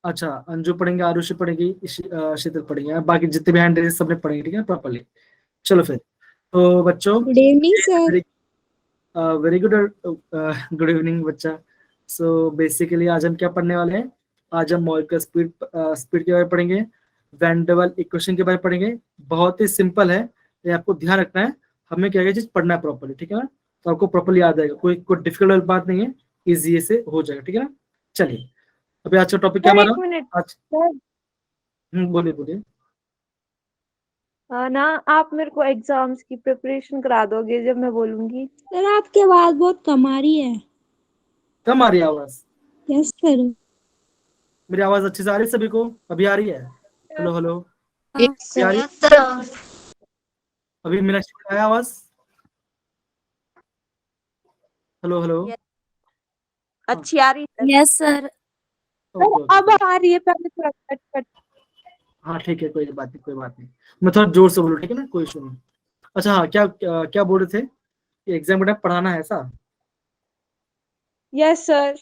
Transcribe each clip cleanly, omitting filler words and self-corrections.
अच्छा, अंजू पढ़ेंगे, आरुषि पढ़ेगी, शीतल पढ़ेंगे, बाकी जितने भी हैंड रेज सबने पढ़ेंगे, ठीक है प्रॉपरली। चलो फिर, तो बच्चों good evening sir. Very good, good evening बच्चा। सो बेसिकली आज हम क्या पढ़ने वाले हैं? आज हम मॉलिक्यूलर स्पीड स्पीड के बारे में पढ़ेंगे, वैन डर वाल इक्वेशन के बारे में पढ़ेंगे। बहुत ही सिंपल है, ये आपको ध्यान रखना है, हमें क्या क्या चीज पढ़ना है प्रॉपरली, ठीक है ना? तो आपको प्रॉपरली याद आएगा, कोई डिफिकल्ट बात नहीं है, इजी से हो जाएगा, ठीक है ना? चलिए, अभी आज का टॉपिक क्या सर हमारा? एक मिनट आज सर, बोलिए बोलिए। ना आप मेरे को एग्जाम्स की प्रिपरेशन करा दोगे जब मैं बोलूंगी? सर आपकी आवाज बहुत कम आ रही है। कम आ रही है आवाज? Yes sir. मेरी आवाज अच्छे से आ रही है सभी को? अभी आ रही है? हेलो हेलो, हाँ अभी आ रही सर। है? अभी मेरा आया आवाज? Hello hello. Yes. अच्छी आ रही है यस सर। ओके सर, अब ओके, आ रही है, पहले थोड़ा कट कट। हाँ ठीक है, कोई बात नहीं कोई बात नहीं, मैं थोड़ा जोर से बोलूँ, ठीक है ना, कोई इशू नहीं। अच्छा हाँ, क्या क्या, क्या बोल रहे थे? एग्जाम में पढ़ाना है ऐसा? Yes sir.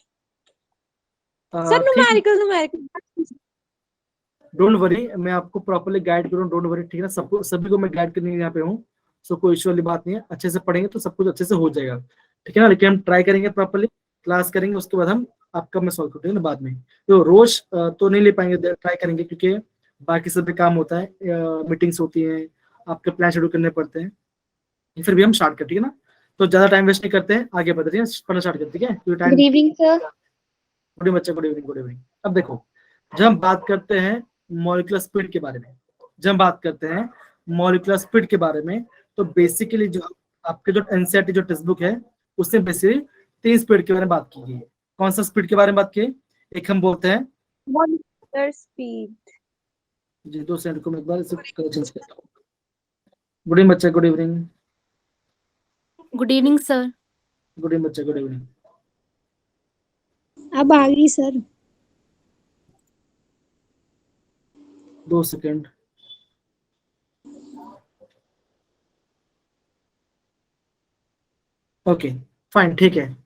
सर ठीक है, न्यूमेरिकल न्यूमेरिकल। डोंट वरी, मैं आपको प्रॉपरली गाइड करूँ, डोंट वरी, ठीक है ना? सबको, सभी को मैं गाइड करने के लिए यहाँ पे हूँ। सो कोई इशू वाली बात नहीं है, अच्छे से पढ़ेंगे तो सब कुछ अच्छे से हो जाएगा, ठीक है ना? लेकिन हम ट्राई करेंगे प्रॉपरली, क्लास करेंगे, उसके बाद हम आपका मैं सॉल्व करूँगा ना बाद में। तो रोज तो नहीं ले पाएंगे, ट्राई करेंगे, क्योंकि बाकी सब भी काम होता है, मीटिंग्स होती हैं, आपके प्लान शेड्यूल करने पड़ते हैं। फिर भी हम स्टार्ट करते हैं, ठीक है ना? तो ज्यादा टाइम वेस्ट नहीं करते हैं, आगे बढ़ते हैं, पढ़ना स्टार्ट करते हैं, ठीक है? क्योंकि good time. Evening sir. Good evening बच्चा, गुड इवनिंग गुड इवनिंग। अब देखो, जब हम बात करते हैं मॉलिक्यूलर स्पीड के बारे में, जब हम बात करते हैं मॉलिक्यूलर स्पीड के बारे में, तो बेसिकली जो आपके जो एनसीईआरटी जो टेक्स्ट बुक है, उसने बेसिकली 3 स्पीड के बारे में बात की है। कौन सा स्पीड के बारे में बात की? एक हम बोलते हैं, मॉलिक्यूलर स्पीड। जी 2 सेकंड को मैं एक बार इसे कलर चेंज करता हूँ। गुड इवनिंग बच्चा, good evening. Good evening sir. Good evening बच्चा, गुड इवनिंग। अब आ गई सर। 2 सेकंड। ओके, फाइन, ठीक है।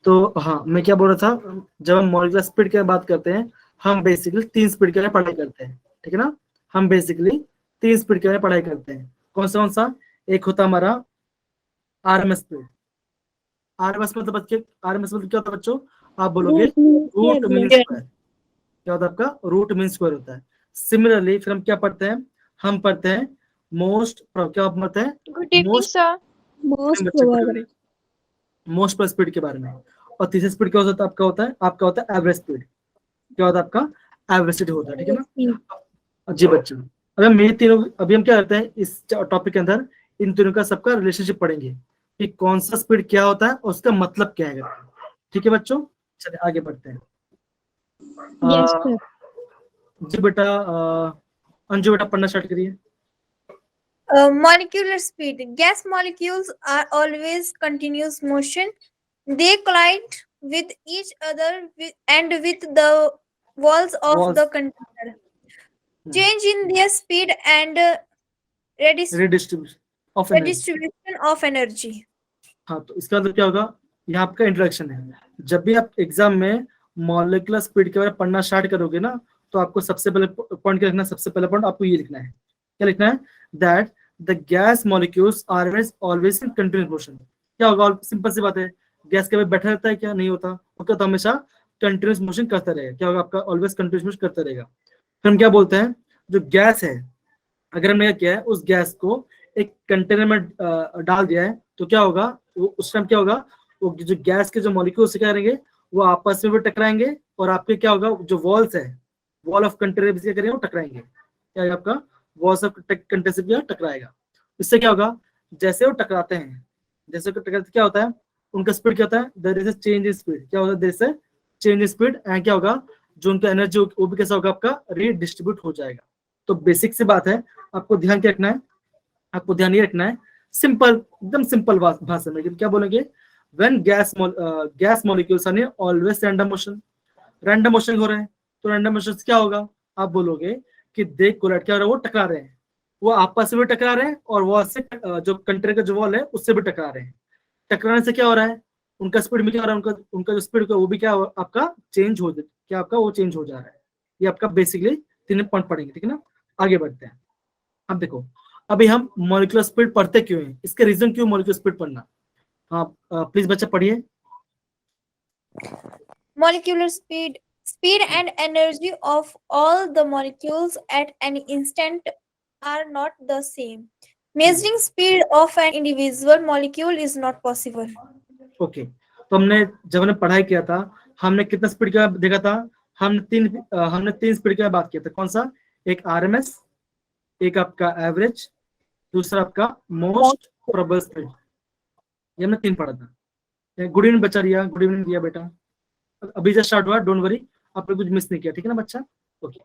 तो हाँ, मैं क्या बोल रहा था, जब हम मॉलिक्यूलर स्पीड की बात करते हैं, हम बेसिकली 3 स्पीड के बारे में पढ़ाई करते हैं, ठीक है ना? हम बेसिकली 3 स्पीड के बारे में पढ़ाई करते हैं। कौन सा? एक होता है हमारा आरएमएस स्पीड। आरएमएस मतलब बच्चे, आरएमएस मतलब क्या होता है बच्चों? आप बोलोगे root mean root mean square. Square. क्या होता है आपका? रूट मीन स्क्वायर होता है। सिमिलरली फिर हम क्या पढ़ते हैं? हम पढ़ते हैं मोस्ट, क्या पढ़ते हैं? Good evening most, sir. Most बच्चे प्रोबेबल। मोस्ट पर स्पीड के बारे में। और तीसरा स्पीड क्या होता है आपका? होता है आपका होता है एवरेज स्पीड। क्या होता है आपका? एवरेज स्पीड होता है, ठीक है ना? जी बच्चों, अभी हम ये तीनों, अभी हम क्या करते हैं इस टॉपिक के अंदर, इन तीनों का सबका रिलेशनशिप पढ़ेंगे कि कौन सा स्पीड क्या होता है और उसका मतलब क्या है, ठीक है बच्चों? चलिए आगे बढ़ते हैं। यस अ, सर। जी बेटा, अंजू बेटा पढ़ना स्टार्ट करिए। Molecular speed. Gas molecules are always continuous motion. They collide with each other and with the walls of walls, the container. Change in their speed and redistribution of energy. redistribution of energy. हाँ, तो इसका मतलब क्या होगा? यहाँ आपका introduction है। जब भी आप एग्जाम में मॉलिक्यूलर स्पीड के बारे में पढ़ना स्टार्ट करोगे ना, तो आपको सबसे पहले पॉइंट क्या लिखना है? सबसे पहले पॉइंट आपको ये लिखना है, क्या लिखना है? That the gas molecules are always in continuous motion. क्या होगा? सिंपल सी बात है, गैस कभी बैठा रहता है क्या? नहीं होता, वो क्या होता है? हमेशा कंटिन्यूस मोशन करता रहेगा। क्या होगा आपका? ऑलवेज कंटिन्यूस मोशन करता रहेगा। फिर हम क्या बोलते हैं? जो गैस है, अगर हमने क्या किया है, उस गैस को एक कंटेनर में डाल दिया है, तो क्या होगा? वो उस टाइम क्या होगा? वो जो गैस के जो मॉलिक्यूल्स क्या करेंगे, वो आपस में भी टकराएंगे, और आपके क्या होगा? जो वॉल्स है, वॉल ऑफ कंटेनर क्या करेंगे? वो टकराएंगे। क्या है आपका? वॉल्स ऑफ कंटेनर से भी टकराएगा। इससे क्या होगा? जैसे वो टकराते हैं, जैसे वो टकराते क्या होता है? उनका स्पीड क्या होता है? There is a change in speed. क्या होता है? There is a change in speed, and क्या होगा? जो उनका एनर्जी वो भी कैसा होगा? आपका रीडिस्ट्रीब्यूट हो जाएगा। तो बेसिक सी बात है, आपको ध्यान क्या रखना है? आपको ध्यान ये रखना है, सिंपल, एकदम सिंपल भाषा में क्या बोलेंगे? When gas molecules are always random motion, random motion हो रहे हैं, तो रैंडम मोशन से क्या होगा? आप बोलोगे कि दे कोलाइड, क्या हो रहा है? वो टकरा रहे हैं, वो आपस में भी टकरा रहे हैं, और वॉल से जो कंटेनर का जो वॉल है उससे भी टकरा रहे हैं। टकराने से क्या हो रहा है? उनका स्पीड में क्या हो रहा है? उनका उनका जो स्पीड वो भी क्या आपका चेंज हो, क्या आपका वो चेंज हो जा रहा है, ये आपका बेसिकली 3 पॉइंट पढ़ेंगे, ठीक है ना। आगे बढ़ते हैं। अब देखो, अभी हम मॉलिक्यूलर स्पीड पढ़ते क्यों हैं, इसके रीजन क्यों मॉलिक्यूलर स्पीड पढ़ना। हाँ प्लीज बच्चा पढ़िए। Molecular speed and energy of all the molecules at any instant are not the same. Measuring speed of an individual molecule is not possible. Okay, तो हमने जब हमने पढ़ाई किया था, हमने कितना स्पीड का देखा था, हमने तीन स्पीड का बात किया था। कौन सा, एक आरएमएस, एक आपका एवरेज, दूसरा आपका मोस्ट प्रोबेबल स्पीड। ये हमने 3 पढ़ा था। गुड इवनिंग बच्चा रिया, गुड इवनिंग रिया बेटा, अभी जस्ट स्टार्ट हुआ, डोंट वरी, आपने कुछ मिस नहीं किया, ठीक है ना बच्चा। ओके,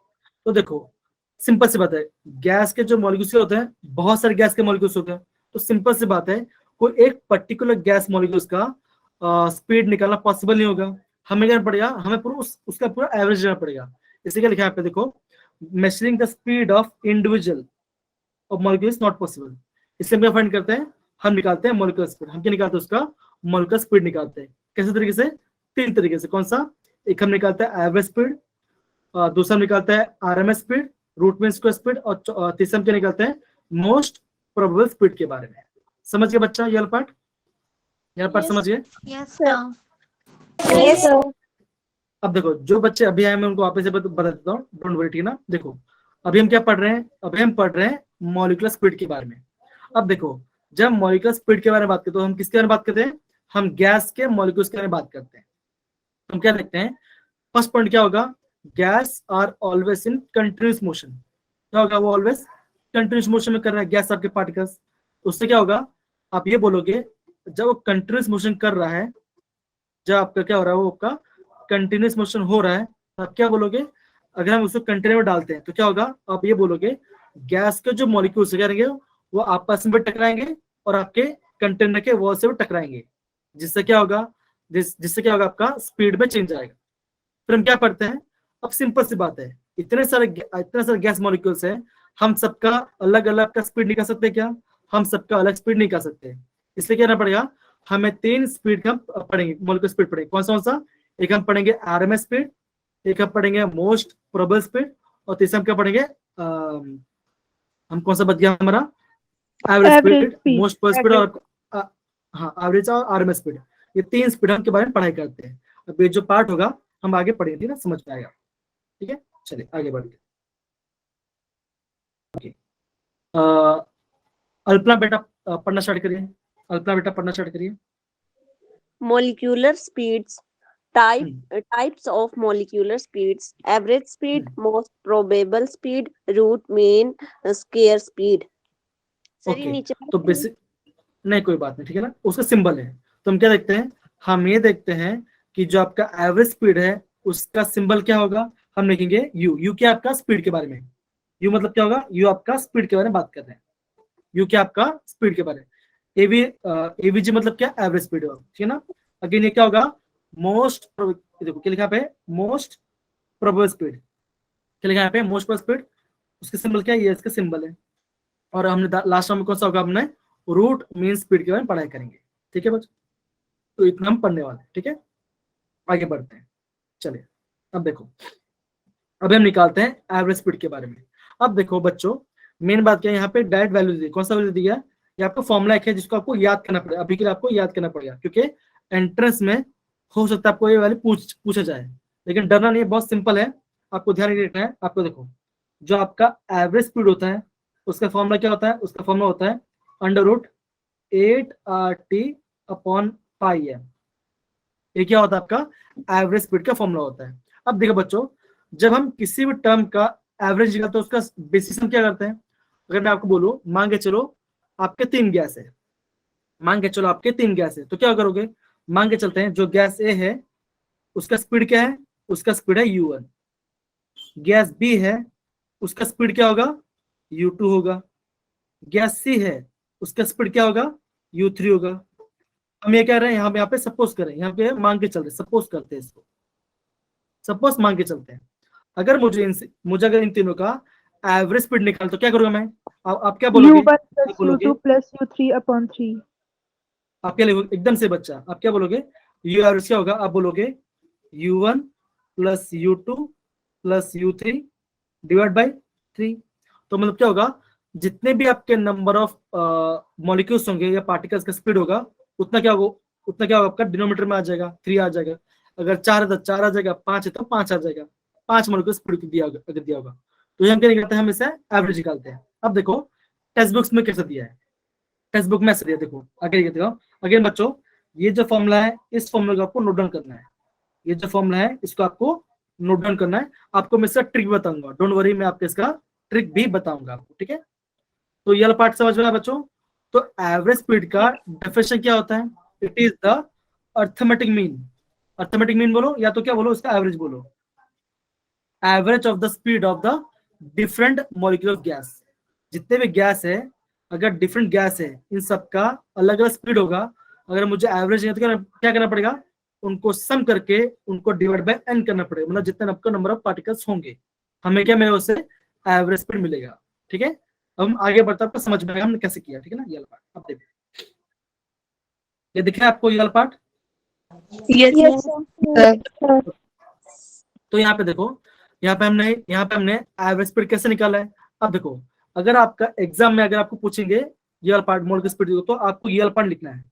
तो देखो सिंपल सी बात है, गैस के जो मॉलिक्यूल्स होते हैं, बहुत सारे गैस के मॉलिक्यूल्स होते हैं, तो सिंपल सी बात है, कोई एक पर्टिकुलर गैस मॉलिक्यूल्स का स्पीड निकालना पॉसिबल नहीं होगा। हमें क्या पड़ेगा, हमें पूरा उसका पूरा एवरेज लेना पड़ेगा। इसे क्या लिखा है पे देखो, measuring the speed of individual of molecule is not possible. इससे हम क्या फाइंड करते हैं, हम निकालते हैं मॉलिक्यूलर स्पीड। हम क्या निकालते हैं, उसका मॉलिक्यूलर स्पीड निकालते हैं। कैसे तरीके से, 3 तरीके से। कौन सा, एक हम निकालते हैं एवरेज स्पीड, दूसरा निकालता है RMS speed, root mean square speed, और तीसरा हम क्या निकालते हैं, मोस्ट प्रोबेबल स्पीड के बारे में। समझ गए बच्चा ये पार्ट, यह पार्ट समझ गए। Yes, sir. Yes, sir. अब देखो, जो बच्चे अभी आए मैं उनको वापस से बता देता हूँ, डोंट वरी, ठीक है ना। देखो अभी हम क्या पढ़ रहे हैं, अभी हम पढ़ रहे हैं मॉलिक्यूलर स्पीड के बारे में। अब देखो, जब मॉलिक्यूलर स्पीड के बारे में बात करते हैं, तो हम किसके बारे में बात करते हैं, हम गैस के मॉलिक्यूल्स के बारे में बात करते हैं। हम क्या देखते हैं, फर्स्ट पॉइंट क्या होगा, gas are always in continuous motion. क्या होगा, वो ऑलवेज कंटिन्यूस मोशन में कर रहा है गैस आपके पार्टिकल्स। उससे क्या होगा, आप ये बोलोगे, जब वो कंटिन्यूस मोशन कर रहा है, जब आपका क्या हो रहा है, वो आपका कंटिन्यूस मोशन हो रहा है, तो आप क्या बोलोगे, अगर हम उसको कंटेनर में डालते हैं तो क्या होगा, आप ये बोलोगे गैस के जो मॉलिक्यूल्स क्या रहेंगे, वो आपस में टकराएंगे और आपके कंटेनर के वॉल से भी टकराएंगे, जिससे क्या होगा, जिससे क्या होगा, आपका स्पीड में चेंज आएगा। फिर हम क्या पढ़ते हैं, अब सिंपल सी बात है, इतने सारे गैस मॉलिक्यूल्स हैं, हम सबका अलग अलग का स्पीड निकाल सकते हैं क्या, हम सबका अलग स्पीड निकाल सकते हैं। इसलिए क्या करना पड़ेगा, हमें 3 स्पीड का पढ़ेंगे, मॉलिक्यूलर स्पीड पढ़ेंगे। कौन सा, एक हम पढ़ेंगे आरएमएस स्पीड, एक हम पढ़ेंगे मोस्ट प्रोबेबल स्पीड, और तीसरा हम क्या पढ़ेंगे, हम कौन सा बच गया हमारा, average speed, most probable speed, और हाँ एवरेज और आरएमएस स्पीड। ये 3 स्पीड हम के बारे में पढ़ाई करते हैं। अब ये जो पार्ट होगा हम आगे पढ़ेंगे ना, समझ में आएगा, ठीक है। चलिए आगे बढ़िए। अल्पना बेटा पढ़ना स्टार्ट करिए, अल्पना बेटा पढ़ना स्टार्ट करिए। Molecular speeds, types of molecular speeds: average speed, most probable speed, root mean square speed. Sir ये ओके, नीचे तो बेसिक नहीं, कोई बात नहीं, ठीक है ना, उसका सिंबल है। तो हम क्या देखते हैं, हम ये देखते हैं कि जो आपका एवरेज स्पीड है उसका सिंबल क्या होगा, हम लिखेंगे यू। यू क्या आपका स्पीड के बारे में, यू मतलब क्या होगा, यू आपका स्पीड के बारे में बात कर रहे हैं, यू क्या आपका स्पीड के बारे में। एवीजी मतलब क्या, एवरेज स्पीड, ठीक है ना। अगेन ये क्या होगा, मोस्ट, देखो क्या लिखा पे, मोस्ट प्रोबेबल स्पीड, क्या लिखा है पे, मोस्ट प्रोबेबल स्पीड, उसका सिंबल क्या है, ये इसका सिंबल है। और हमने लास्ट में कौन सा होगा, हमने रूट मीन स्पीड के बारे में पढ़ाई करेंगे, ठीक है बच्चों। तो इतना हम पढ़ने वाले, ठीक है। आगे बढ़ते हैं, चलिए। अब देखो, अब हम निकालते हैं एवरेज स्पीड के बारे में। अब देखो बच्चों, मेन बात क्या है, यहाँ पे डायरेक्ट वैल्यू दी, कौन सा वैल्यू दिया है, ये आपका फॉर्मूला एक है जिसको आपको याद करना पड़ेगा, अभी के लिए आपको याद करना पड़ेगा, क्योंकि एंट्रेंस में हो सकता है आपको ये वैल्यू पूछा जाए, लेकिन डरना नहीं है, बहुत सिंपल है, आपको ध्यान रखना है। आपको देखो, जो आपका एवरेज स्पीड होता है उसका फॉर्मूला क्या होता है, उसका फॉर्मूला होता है √8RT/πm। ये क्या होता है, आपका एवरेज स्पीड का फॉर्मूला होता है। अब देखो बच्चों, जब हम किसी भी टर्म का एवरेज निकालते हैं, उसका बेसिस हम क्या करते हैं, अगर मैं आपको बोलूं, मान के चलो आपके 3 गैस है, मान के चलो आपके 3 गैस है, तो क्या करोगे, मान के चलते हैं जो गैस ए है उसका स्पीड क्या है, उसका स्पीड है u1। गैस बी है उसका स्पीड क्या होगा, u2 होगा। गैस सी है उसका स्पीड क्या होगा, u3 होगा। हम ये कह रहे हैं, यहाँ पे सपोज करें, यहाँ पे मान के चल रहे, सपोज करते हैं इसको, सपोज मान के चलते हैं, अगर मुझे अगर इन तीनों का एवरेज स्पीड निकाल, तो क्या करूंगा मैं, आप क्या बोलोगे, U1 plus U2 plus U3/3। आप क्या लिखोगे, एकदम से बच्चा, आप क्या बोलोगे, यू एवरेज क्या होगा, आप बोलोगे U1 plus U2 plus U3 divide by 3। तो मतलब क्या होगा, जितने भी आपके नंबर ऑफ मॉलिक्यूल्स होंगे या पार्टिकल्स का स्पीड होगा, उतना क्या होगा आपका डिनोमीटर में आ जाएगा, 3 आ जाएगा। अगर 4 है तो 4 आ जाएगा, 5 है तो 5 आ जाएगा, 5 मॉलिक्यूल स्पीड दिया होगा अगर दिया होगा। तो ये हम क्या निकालते हैं, हम इसे एवरेज निकालते हैं। अब देखो टेक्स्ट बुक्स में कैसे दिया है, टेक्स्ट बुक में ऐसे दिया, देखो आगे देखो। अगेन बच्चों, ये जो फॉर्मूला है, इस फॉर्मूला को आपको नोट डाउन करना है। ये जो फॉर्मूला है इसको आपको नोट डाउन करना है। आपको मैं इसका ट्रिक बताऊंगा, डोंट वरी, मैं आपको इसका ट्रिक भी बताऊंगा आपको, ठीक है। तो ये वाला पार्ट समझ में आया बच्चों। तो एवरेज स्पीड का डेफिनेशन क्या होता है, it is the arithmetic mean. Arithmetic mean बोलो या तो क्या बोलो, इसका एवरेज बोलो, average of the speed of the different molecule of gas. जितने भी गैस है, अगर डिफरेंट गैस है, इन सबका अलग अलग स्पीड होगा। अगर मुझे एवरेज है तो क्या करना पड़ेगा, उनको सम करके उनको डिवाइड बाय n करना पड़ेगा, मतलब जितने आपका नंबर ऑफ पार्टिकल्स होंगे, हमें क्या मिलेगा, उससे एवरेज स्पीड मिलेगा, ठीक है। अब हम आगे बढ़ते, आपको समझ में आएगा हमने कैसे किया, ठीक है ना। ये वाला पार्ट अब देखो, ये दिख रहा है आपको ये वाला पार्ट। Yes, sir. तो यहाँ पे देखो, यहाँ पे हमने एवरेज स्पीड कैसे निकाला है। अब देखो, अगर आपका एग्जाम में अगर आपको पूछेंगे ये वाला पार्ट मोल की स्पीड, तो आपको ये वाला पार्ट लिखना है।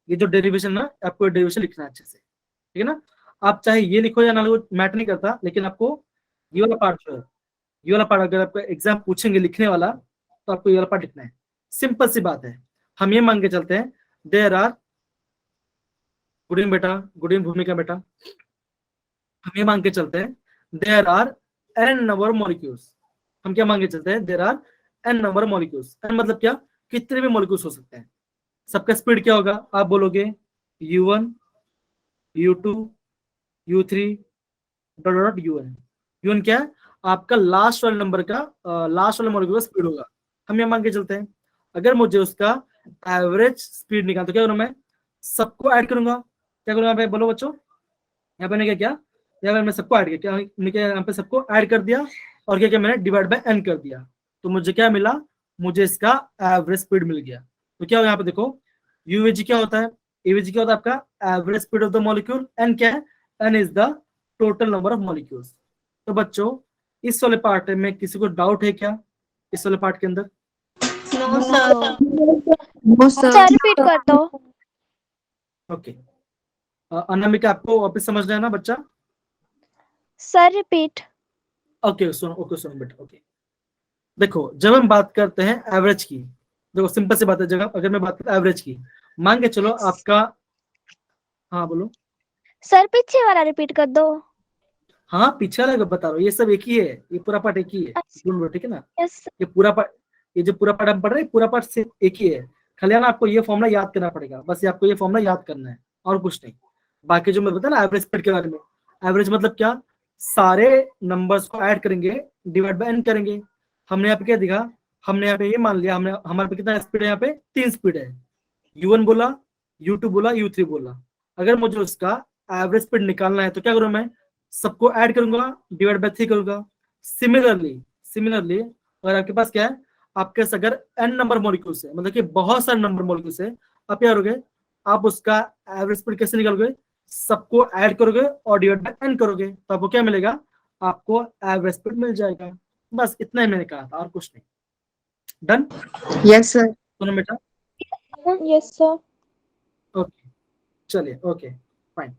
ये जो डेरिवेशन ना, आपको डेरिवेशन लिखना है अच्छे से, ठीक है ना। आप चाहे ये लिखो या ना लिखो, मैटर नहीं करता, लेकिन आपको ये वाला पार्ट जो है, ये वाला पार्ट अगर आपको एग्जाम पूछेंगे लिखने वाला, तो आपको ये वाला पार्ट लिखना है। सिंपल सी बात है, हम ये मान के चलते हैं, देयर आर, गुड इवनिंग बेटा, गुड इवनिंग भूमिका बेटा, हम ये मान के चलते हैं there are n number molecules. हम क्या मान के चलते हैं, there are n number molecules. n मतलब क्या, कितने भी मॉलिक्यूल्स हो सकते हैं। सबका स्पीड क्या होगा, आप बोलोगे U1 U2 U3 dot dot UN। UN क्या है, आपका लास्ट वाले नंबर का लास्ट वाले मॉलिक्यूल का स्पीड होगा। हम ये मान के चलते हैं, अगर मुझे उसका एवरेज स्पीड निकाल, तो क्या करूँ मैं, सबको ऐड करूंगा। क्या करूंगा यहाँ पे, बोलो बच्चों, यहाँ पे मैंने क्या, यहाँ पे मैंने सबको ऐड किया, क्या यहाँ पे सबको ऐड कर दिया, और क्या मैंने डिवाइड बाय n कर दिया। तो मुझे क्या मिला, मुझे इसका एवरेज स्पीड मिल गया। तो क्या हो, यहाँ पे देखो UVG क्या होता है, AVG क्या होता है आपका average speed of the molecule. n क्या है, n is the total number of molecules. तो बच्चों इस वाले पार्ट में किसी को डाउट है क्या, इस वाले पार्ट के अंदर? सर रिपीट कर दो। ओके, अनामिका आपको वापस समझना है ना बच्चा? Sir repeat. ओके सुनो बेटा, ओके। देखो जब हम बात करते हैं एवरेज की, देखो सिंपल सी बात है, जगह अगर मैं बात करता एवरेज की, मान के चलो आपका, हाँ बोलो। सर पीछे वाला रिपीट कर दो। हाँ पीछे वाला बता रहा हूँ, ये सब एक ही है, ये पूरा पार्ट एक ही है, ठीक है ना। यस ये पूरा पार्ट, ये जो पूरा पार्ट हम पढ़ रहे हैं, पूरा पार्ट सिर्फ एक ही है। खाली ना आपको ये फॉर्मूला याद करना पड़ेगा, बस ये आपको ये फॉर्मूला याद करना है और कुछ नहीं। बाकी जो मैं बताया ना एवरेज स्पीड के बारे में, एवरेज मतलब क्या, सारे नंबर्स को ऐड करेंगे, डिवाइड बाय n करेंगे। हमने यहाँ पे क्या दिखा, हमने यहाँ पे ये मान लिया, हमने हमारे पे कितना स्पीड है, यहाँ पे 3 स्पीड है, U1 बोला, U2 बोला, U3 बोला। अगर मुझे उसका एवरेज स्पीड निकालना है तो क्या करूँ मैं, सबको ऐड करूंगा, डिवाइड बाय 3 करूंगा। सिमिलरली अगर आपके पास क्या है, आपके पास अगर n नंबर मॉलिक्यूल्स है, मतलब कि बहुत सारे नंबर मॉलिक्यूल्स है, आप क्या करोगे, आप उसका एवरेज स्पीड कैसे निकालोगे, सबको ऐड करोगे और डिवाइड बाय n करोगे, तो आपको क्या मिलेगा, आपको एवरेज स्पीड मिल जाएगा। बस इतना ही मैंने कहा था, और कुछ नहीं। डन? Yes, sir. सुनो बेटा, यस सर। ओके चलिए, ओके फाइन।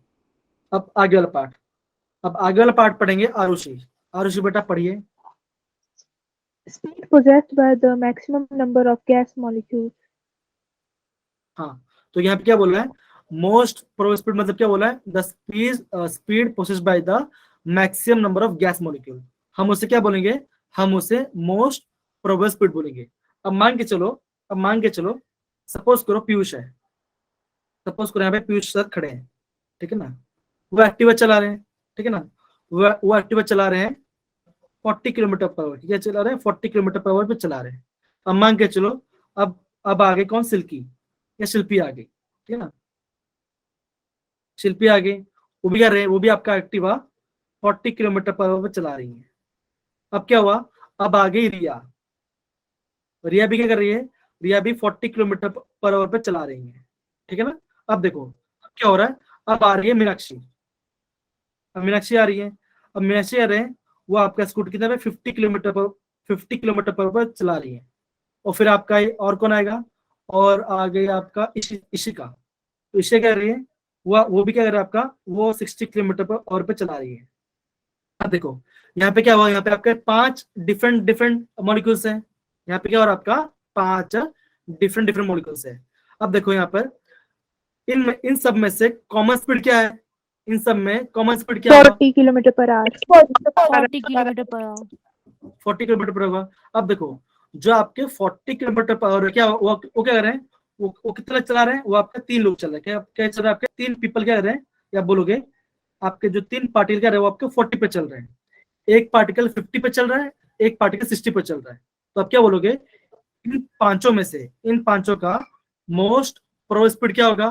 अब आगे वाला पार्ट पढ़ेंगे आरुषि बेटा पढ़िए। Speed possessed by the maximum number of gas molecules. हाँ, तो यहाँ पे क्या बोल रहा है, मोस्ट प्रोबेबल स्पीड मतलब क्या बोला है, the speed possessed by the maximum number of gas molecule. हम उसे क्या बोलेंगे, हम उसे मोस्ट प्रोबेबल स्पीड बोलेंगे। अब मान के चलो सपोज करो पीयूष है, सपोज करो यहाँ पे पीयूष सर खड़े हैं, ठीक है ना, वो एक्टिवा चला रहे हैं, ठीक है ना, वो एक्टिवा चला रहे हैं 40 किलोमीटर पर आवर, क्या चला रहे हैं, 40 किलोमीटर पर आवर पे चला रहे हैं। अब मान के चलो, अब आगे कौन, सिल्की या शिल्पी आ गई, ठीक है ना, शिल्पी आ गई, वो भी कर रहे हैं, वो भी आपका एक्टिवा 40 किलोमीटर पर आवर पे चला रही है। अब क्या हुआ, अब आ गई रिया भी क्या कर रही है, रिया भी 40 किलोमीटर पर आवर पे चला रही है, ठीक है ना। अब देखो अब क्या हो रहा है, अब आ रही है मीनाक्षी, अब मीनाक्षी आ रही है, अब मीनाक्षी आ रहे हैं, वो आपका स्कूटर कितना है 50 किलोमीटर पर चला रही है। और फिर आपका और कौन आएगा, और आ गई आपका इशिका। तो इशिका क्या कर रही है, वो भी क्या कर रहा है आपका, वो 60 किलोमीटर पर और पे चला रही है। अब देखो यहाँ पे क्या हुआ, यहाँ पे आपके 5 डिफरेंट मॉलिक्यूल्स हैं। यहाँ पे क्या हो रहा है आपका 5 डिफरेंट मॉलिक्यूल्स है। अब देखो यहाँ पर इन सब में से कॉमन स्पीड क्या है, इन सब में कॉमन स्पीड क्या होगा, 40 kilometre per hour. 40 kilometre per hour. 40 kilometre पर होगा। अब देखो जो आपके 40 किलोमीटर पर आवर क्या वो क्या कर रहे हैं, वो कितना चला रहे हैं, वो आपके 3 लोग चल रहे हैं। क्या चल रहा है, आपके 3 पीपल क्या कर रहे हैं, या बोलोगे आपके जो 3 पार्टिकल क्या रहे हैं वो आपके 40 पे चल रहे हैं। एक पार्टिकल 50 पे चल रहा है, एक पार्टिकल 60 पे चल रहा है। तो आप क्या बोलोगे, इन पांचों में से इन पांचों का मोस्ट प्रोबेबल स्पीड क्या होगा,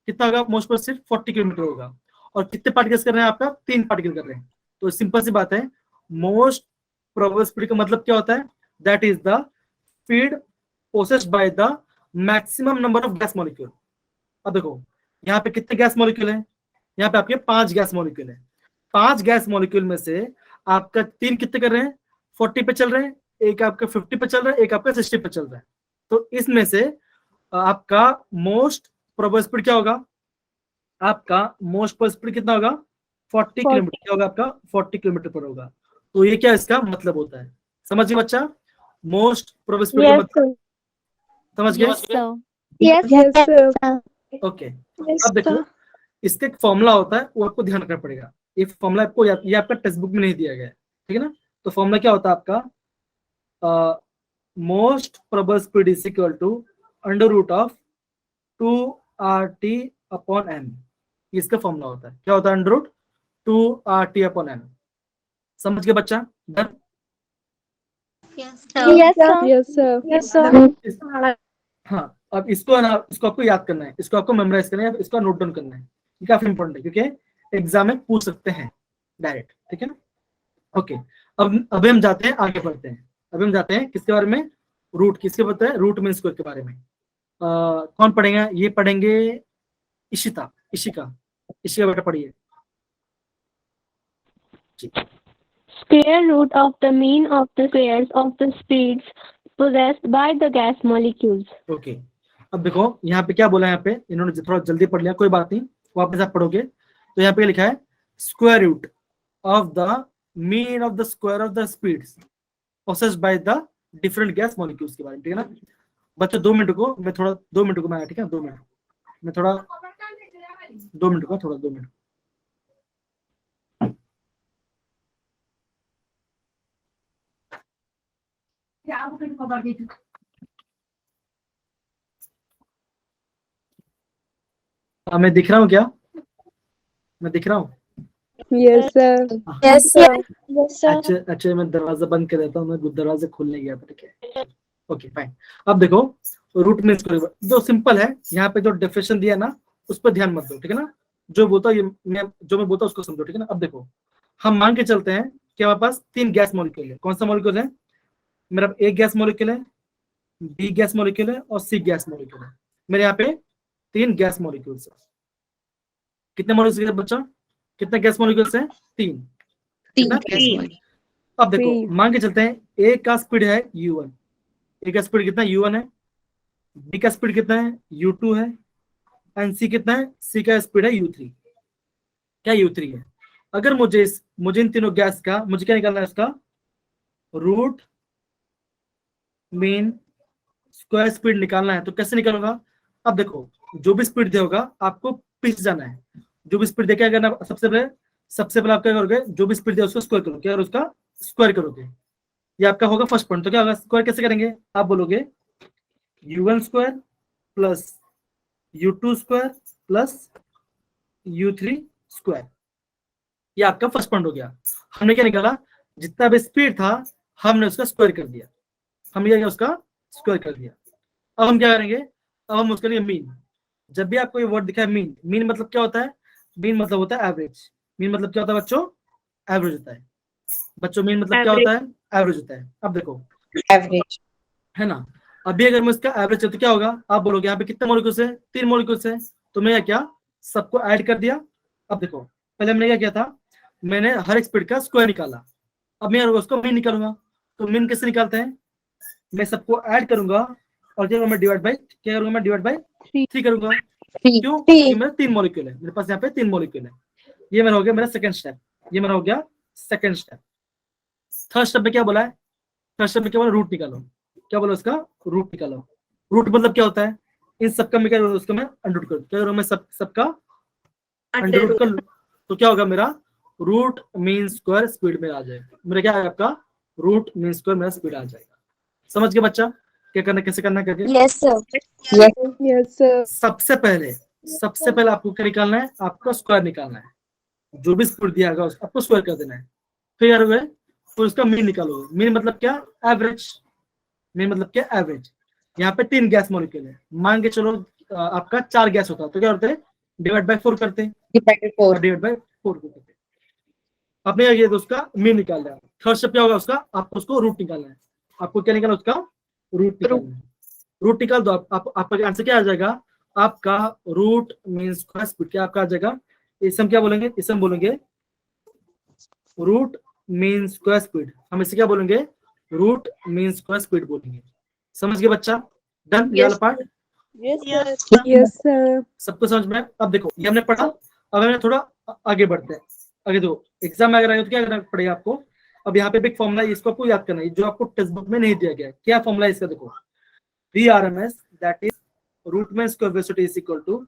कितना होगा, मोस्ट प्रोबेबल स्पीड 40 किलोमीटर होगा। और कितने पार्टिकल्स कर रहे हैं, आपका 3 पार्टिकल कर रहे हैं। तो सिंपल सी बात है, मोस्ट प्रोबेबल स्पीड का मतलब क्या होता है, that is the speed possessed by the maximum number of gas molecule. अब देखो यहाँ पे कितने गैस मॉलिक्यूल हैं, यहाँ पे आपके 5 गैस मॉलिक्यूल हैं। 5 गैस मॉलिक्यूल में से आपका 3 कितने कर रहे हैं, 40 पे चल रहे हैं, एक आपका 50 पे चल रहा है, एक आपका 60 पे चल रहा है। तो इसमें से आपका मोस्ट प्रोबेबल स्पीड क्या होगा, आपका मोस्ट प्रोबेबल स्पीड कितना होगा, 40 किलोमीटर क्या होगा आपका, 40 किलोमीटर पर होगा। तो ये क्या इसका मतलब होता है, समझ गए बच्चा, मोस्ट प्रोबेबल स्पीड का मतलब समझ गए। Yes sir. ओके अब देखो इसका एक फॉर्मूला होता है, वो आपको ध्यान रखना पड़ेगा। ये फॉर्मूला आपको ये आपका टेक्स्ट बुक में नहीं दिया गया है, ठीक है ना। तो फॉर्मूला क्या होता है आपका, most probable speed is equal to under root of 2RT upon m। इसका फॉर्मूला होता है, क्या होता है, under root 2RT upon m। समझ गए बच्चा, डन। Yes sir. हाँ अब इसको ना, इसको आपको याद करना है, इसको आपको मेमोराइज करना है, इसको नोट डाउन करना है। ये काफी इंपॉर्टेंट है क्योंकि एग्जाम में पूछ सकते हैं डायरेक्ट, ठीक है ना। ओके अब अभी हम जाते हैं, आगे बढ़ते हैं। अभी हम जाते हैं किसके बारे में, रूट किसके पता है, रूट मीन स्क्वायर के बारे में। कौन पढ़ेगा, ये पढ़ेंगे इशिका बेटा पढ़िए। Square root of the mean of the squares of the speeds possessed by the gas molecules. Okay अब देखो यहाँ पे क्या बोला है, यहाँ पे इन्होंने थोड़ा जल्दी पढ़ लिया, कोई बात नहीं, वापस आप पढ़ोगे। तो यहाँ पे लिखा है square root of the mean of the square of the speeds possessed by the different gas molecules के बारे में, ठीक है ना बच्चों। 2 मिनट को मैं थोड़ा 2 मिनट को मैं, ठीक है 2 मिनट मैं थोड़ा 2 मिनट को थोड़ा 2 मिनट। मैं दिख रहा हूँ क्या, मैं दिख रहा हूँ। Yes sir. Yes sir. अच्छा मैं दरवाजा बंद कर देता हूँ, मैं दरवाजा खोलने गया था, ठीक है ओके फाइन। अब देखो रूट मीन स्क्वायर जो सिंपल है, यहाँ पे जो डेफिनेशन दिया ना उस पर ध्यान मत दो, ठीक है ना। जो बोलता जो मैं बोलता उसको समझो, ठीक है ना। अब देखो हम मान के चलते हैं कि हमारे पास 3 गैस मॉलिक्यूल है। कौन सा मॉलिक्यूल है, मेरा A गैस मॉलिक्यूल है, B गैस मॉलिक्यूल है और C गैस मॉलिक्यूल है। मेरे यहाँ पे 3 गैस मॉलिक्यूल्स है। कितने मॉलिक्यूल्स है बच्चा, कितने गैस मॉलिक्यूल्स हैं, 3। अब देखो मान के चलते हैं A का स्पीड है U1, A का स्पीड कितना U1 है, B का स्पीड कितना है U2 है, एंड C कितना है, C का स्पीड है U3। क्या U3 है। अगर मुझे इन तीनों गैस का मुझे क्या निकालना है, इसका रूट मीन स्क्वायर स्पीड निकालना है। तो कैसे निकालूंगा, अब देखो जो भी स्पीड देगा आपको पीछे जाना है। जो भी स्पीड देखा करना, सबसे पहले आप क्या करोगे, जो भी स्पीड दे उसको स्क्वायर करोगे, क्या उसका स्क्वायर करोगे, ये आपका होगा फर्स्ट पॉइंट। तो क्या होगा, स्क्वायर कैसे करेंगे, आप बोलोगे U1 square plus U2 square plus U3 square. ये आपका फर्स्ट पॉइंट हो गया। हमने क्या निकाला, जितना भी स्पीड था हमने उसका स्क्वायर कर दिया, हमने उसका स्क्वायर कर दिया। अब हम क्या करेंगे, अब हम उसके लिए मीन, जब भी आपको ये वर्ड दिखा है मीन मतलब क्या होता है, मीन मतलब होता है एवरेज। मीन मतलब क्या होता है बच्चों, एवरेज होता है बच्चों। मीन मतलब क्या होता है, एवरेज होता है। अब देखो एवरेज है ना। अभी अगर मैं इसका एवरेज तो क्या होगा, आप बोलोगे यहाँ पे कितने मॉलिक्यूल्स है, 3 मॉलिक्यूल्स है। तो मैं क्या सबको ऐड कर दिया। अब देखो पहले हमने क्या किया था, मैंने हर एक स्पीड का स्क्वायर निकाला, अब मैं उसको मीन निकालूंगा, तो मीन कैसे निकालते हैं, मैं सबको ऐड करूंगा और क्या करूंगा, डिवाइड बाय, क्या करूंगा मैं, डिवाइड बाय 3 करूंगा। क्यों, क्योंकि मेरा 3 मॉलिक्यूल है, मेरे पास यहाँ पे 3 मॉलिक्यूल है। ये मेरा हो गया मेरा सेकंड स्टेप, ये मेरा हो गया सेकंड स्टेप। थर्ड स्टेप में क्या बोला है, थर्ड स्टेप में क्या बोला, रूट निकालो। क्या बोला उसका, रूट निकालो। रूट मतलब क्या होता है, इन सबका मैं क्या करूँ, उसको मैं अंडर रूट करूँ, क्या करूँ मैं, सबका अंडर रूट कर लूं, तो क्या होगा मेरा रूट मीन स्क्वायर स्पीड में आ जाएगा। मेरा क्या है आपका रूट मीन स्क्वायर मेरा स्पीड आ जाएगा। समझ गए बच्चा, क्या करना, कैसे करना करके। Yes, sir. Yes, sir. सबसे पहले आपको क्या निकालना है, आपको स्क्वायर निकालना है। जो भी स्पीड दिया होगा आपको स्क्वायर कर देना है। फिर यार फिर उसका मीन निकालोगे। मीन मतलब क्या, एवरेज। मीन मतलब क्या, एवरेज। यहाँ पे 3 गैस मॉलिक्यूल है, मान के चलो आपका 4 गैस होता, तो क्या करते हैं, डिवाइड बाय 4 करते हैं, डिवाइड बाय 4 करते हैं। आपने ये तो उसका मीन निकाल लिया। थर्ड स्टेप क्या होगा उसका, आपको उसको रूट निकालना है। आपको क्या निकालना, उसका रूट निकालना है। रूट निकाल दो आपका आंसर क्या आ जाएगा, आपका रूट मीन स्क्वायर स्पीड क्या आपका आ जाएगा, इसे हम क्या बोलेंगे, इसे हम बोलेंगे रूट मीन स्क्वायर स्पीड। हम इसे क्या बोलेंगे, रूट मीन स्क्वायर स्पीड बोलेंगे। समझ गए बच्चा, डन ये वाला पार्ट। Yes, sir. सबको समझ में। अब देखो ये हमने पढ़ा, अब हमें थोड़ा आगे बढ़ते हैं। आगे दो एग्जाम में अगर आए तो क्या करना पड़ेगा आपको। अब यहाँ पे एक फॉर्मूला है, इसको आपको याद करना है, जो आपको टेक्स्ट बुक में नहीं दिया गया है। क्या फॉर्मूला है इसका, देखो VRMS that is root mean square velocity is equal to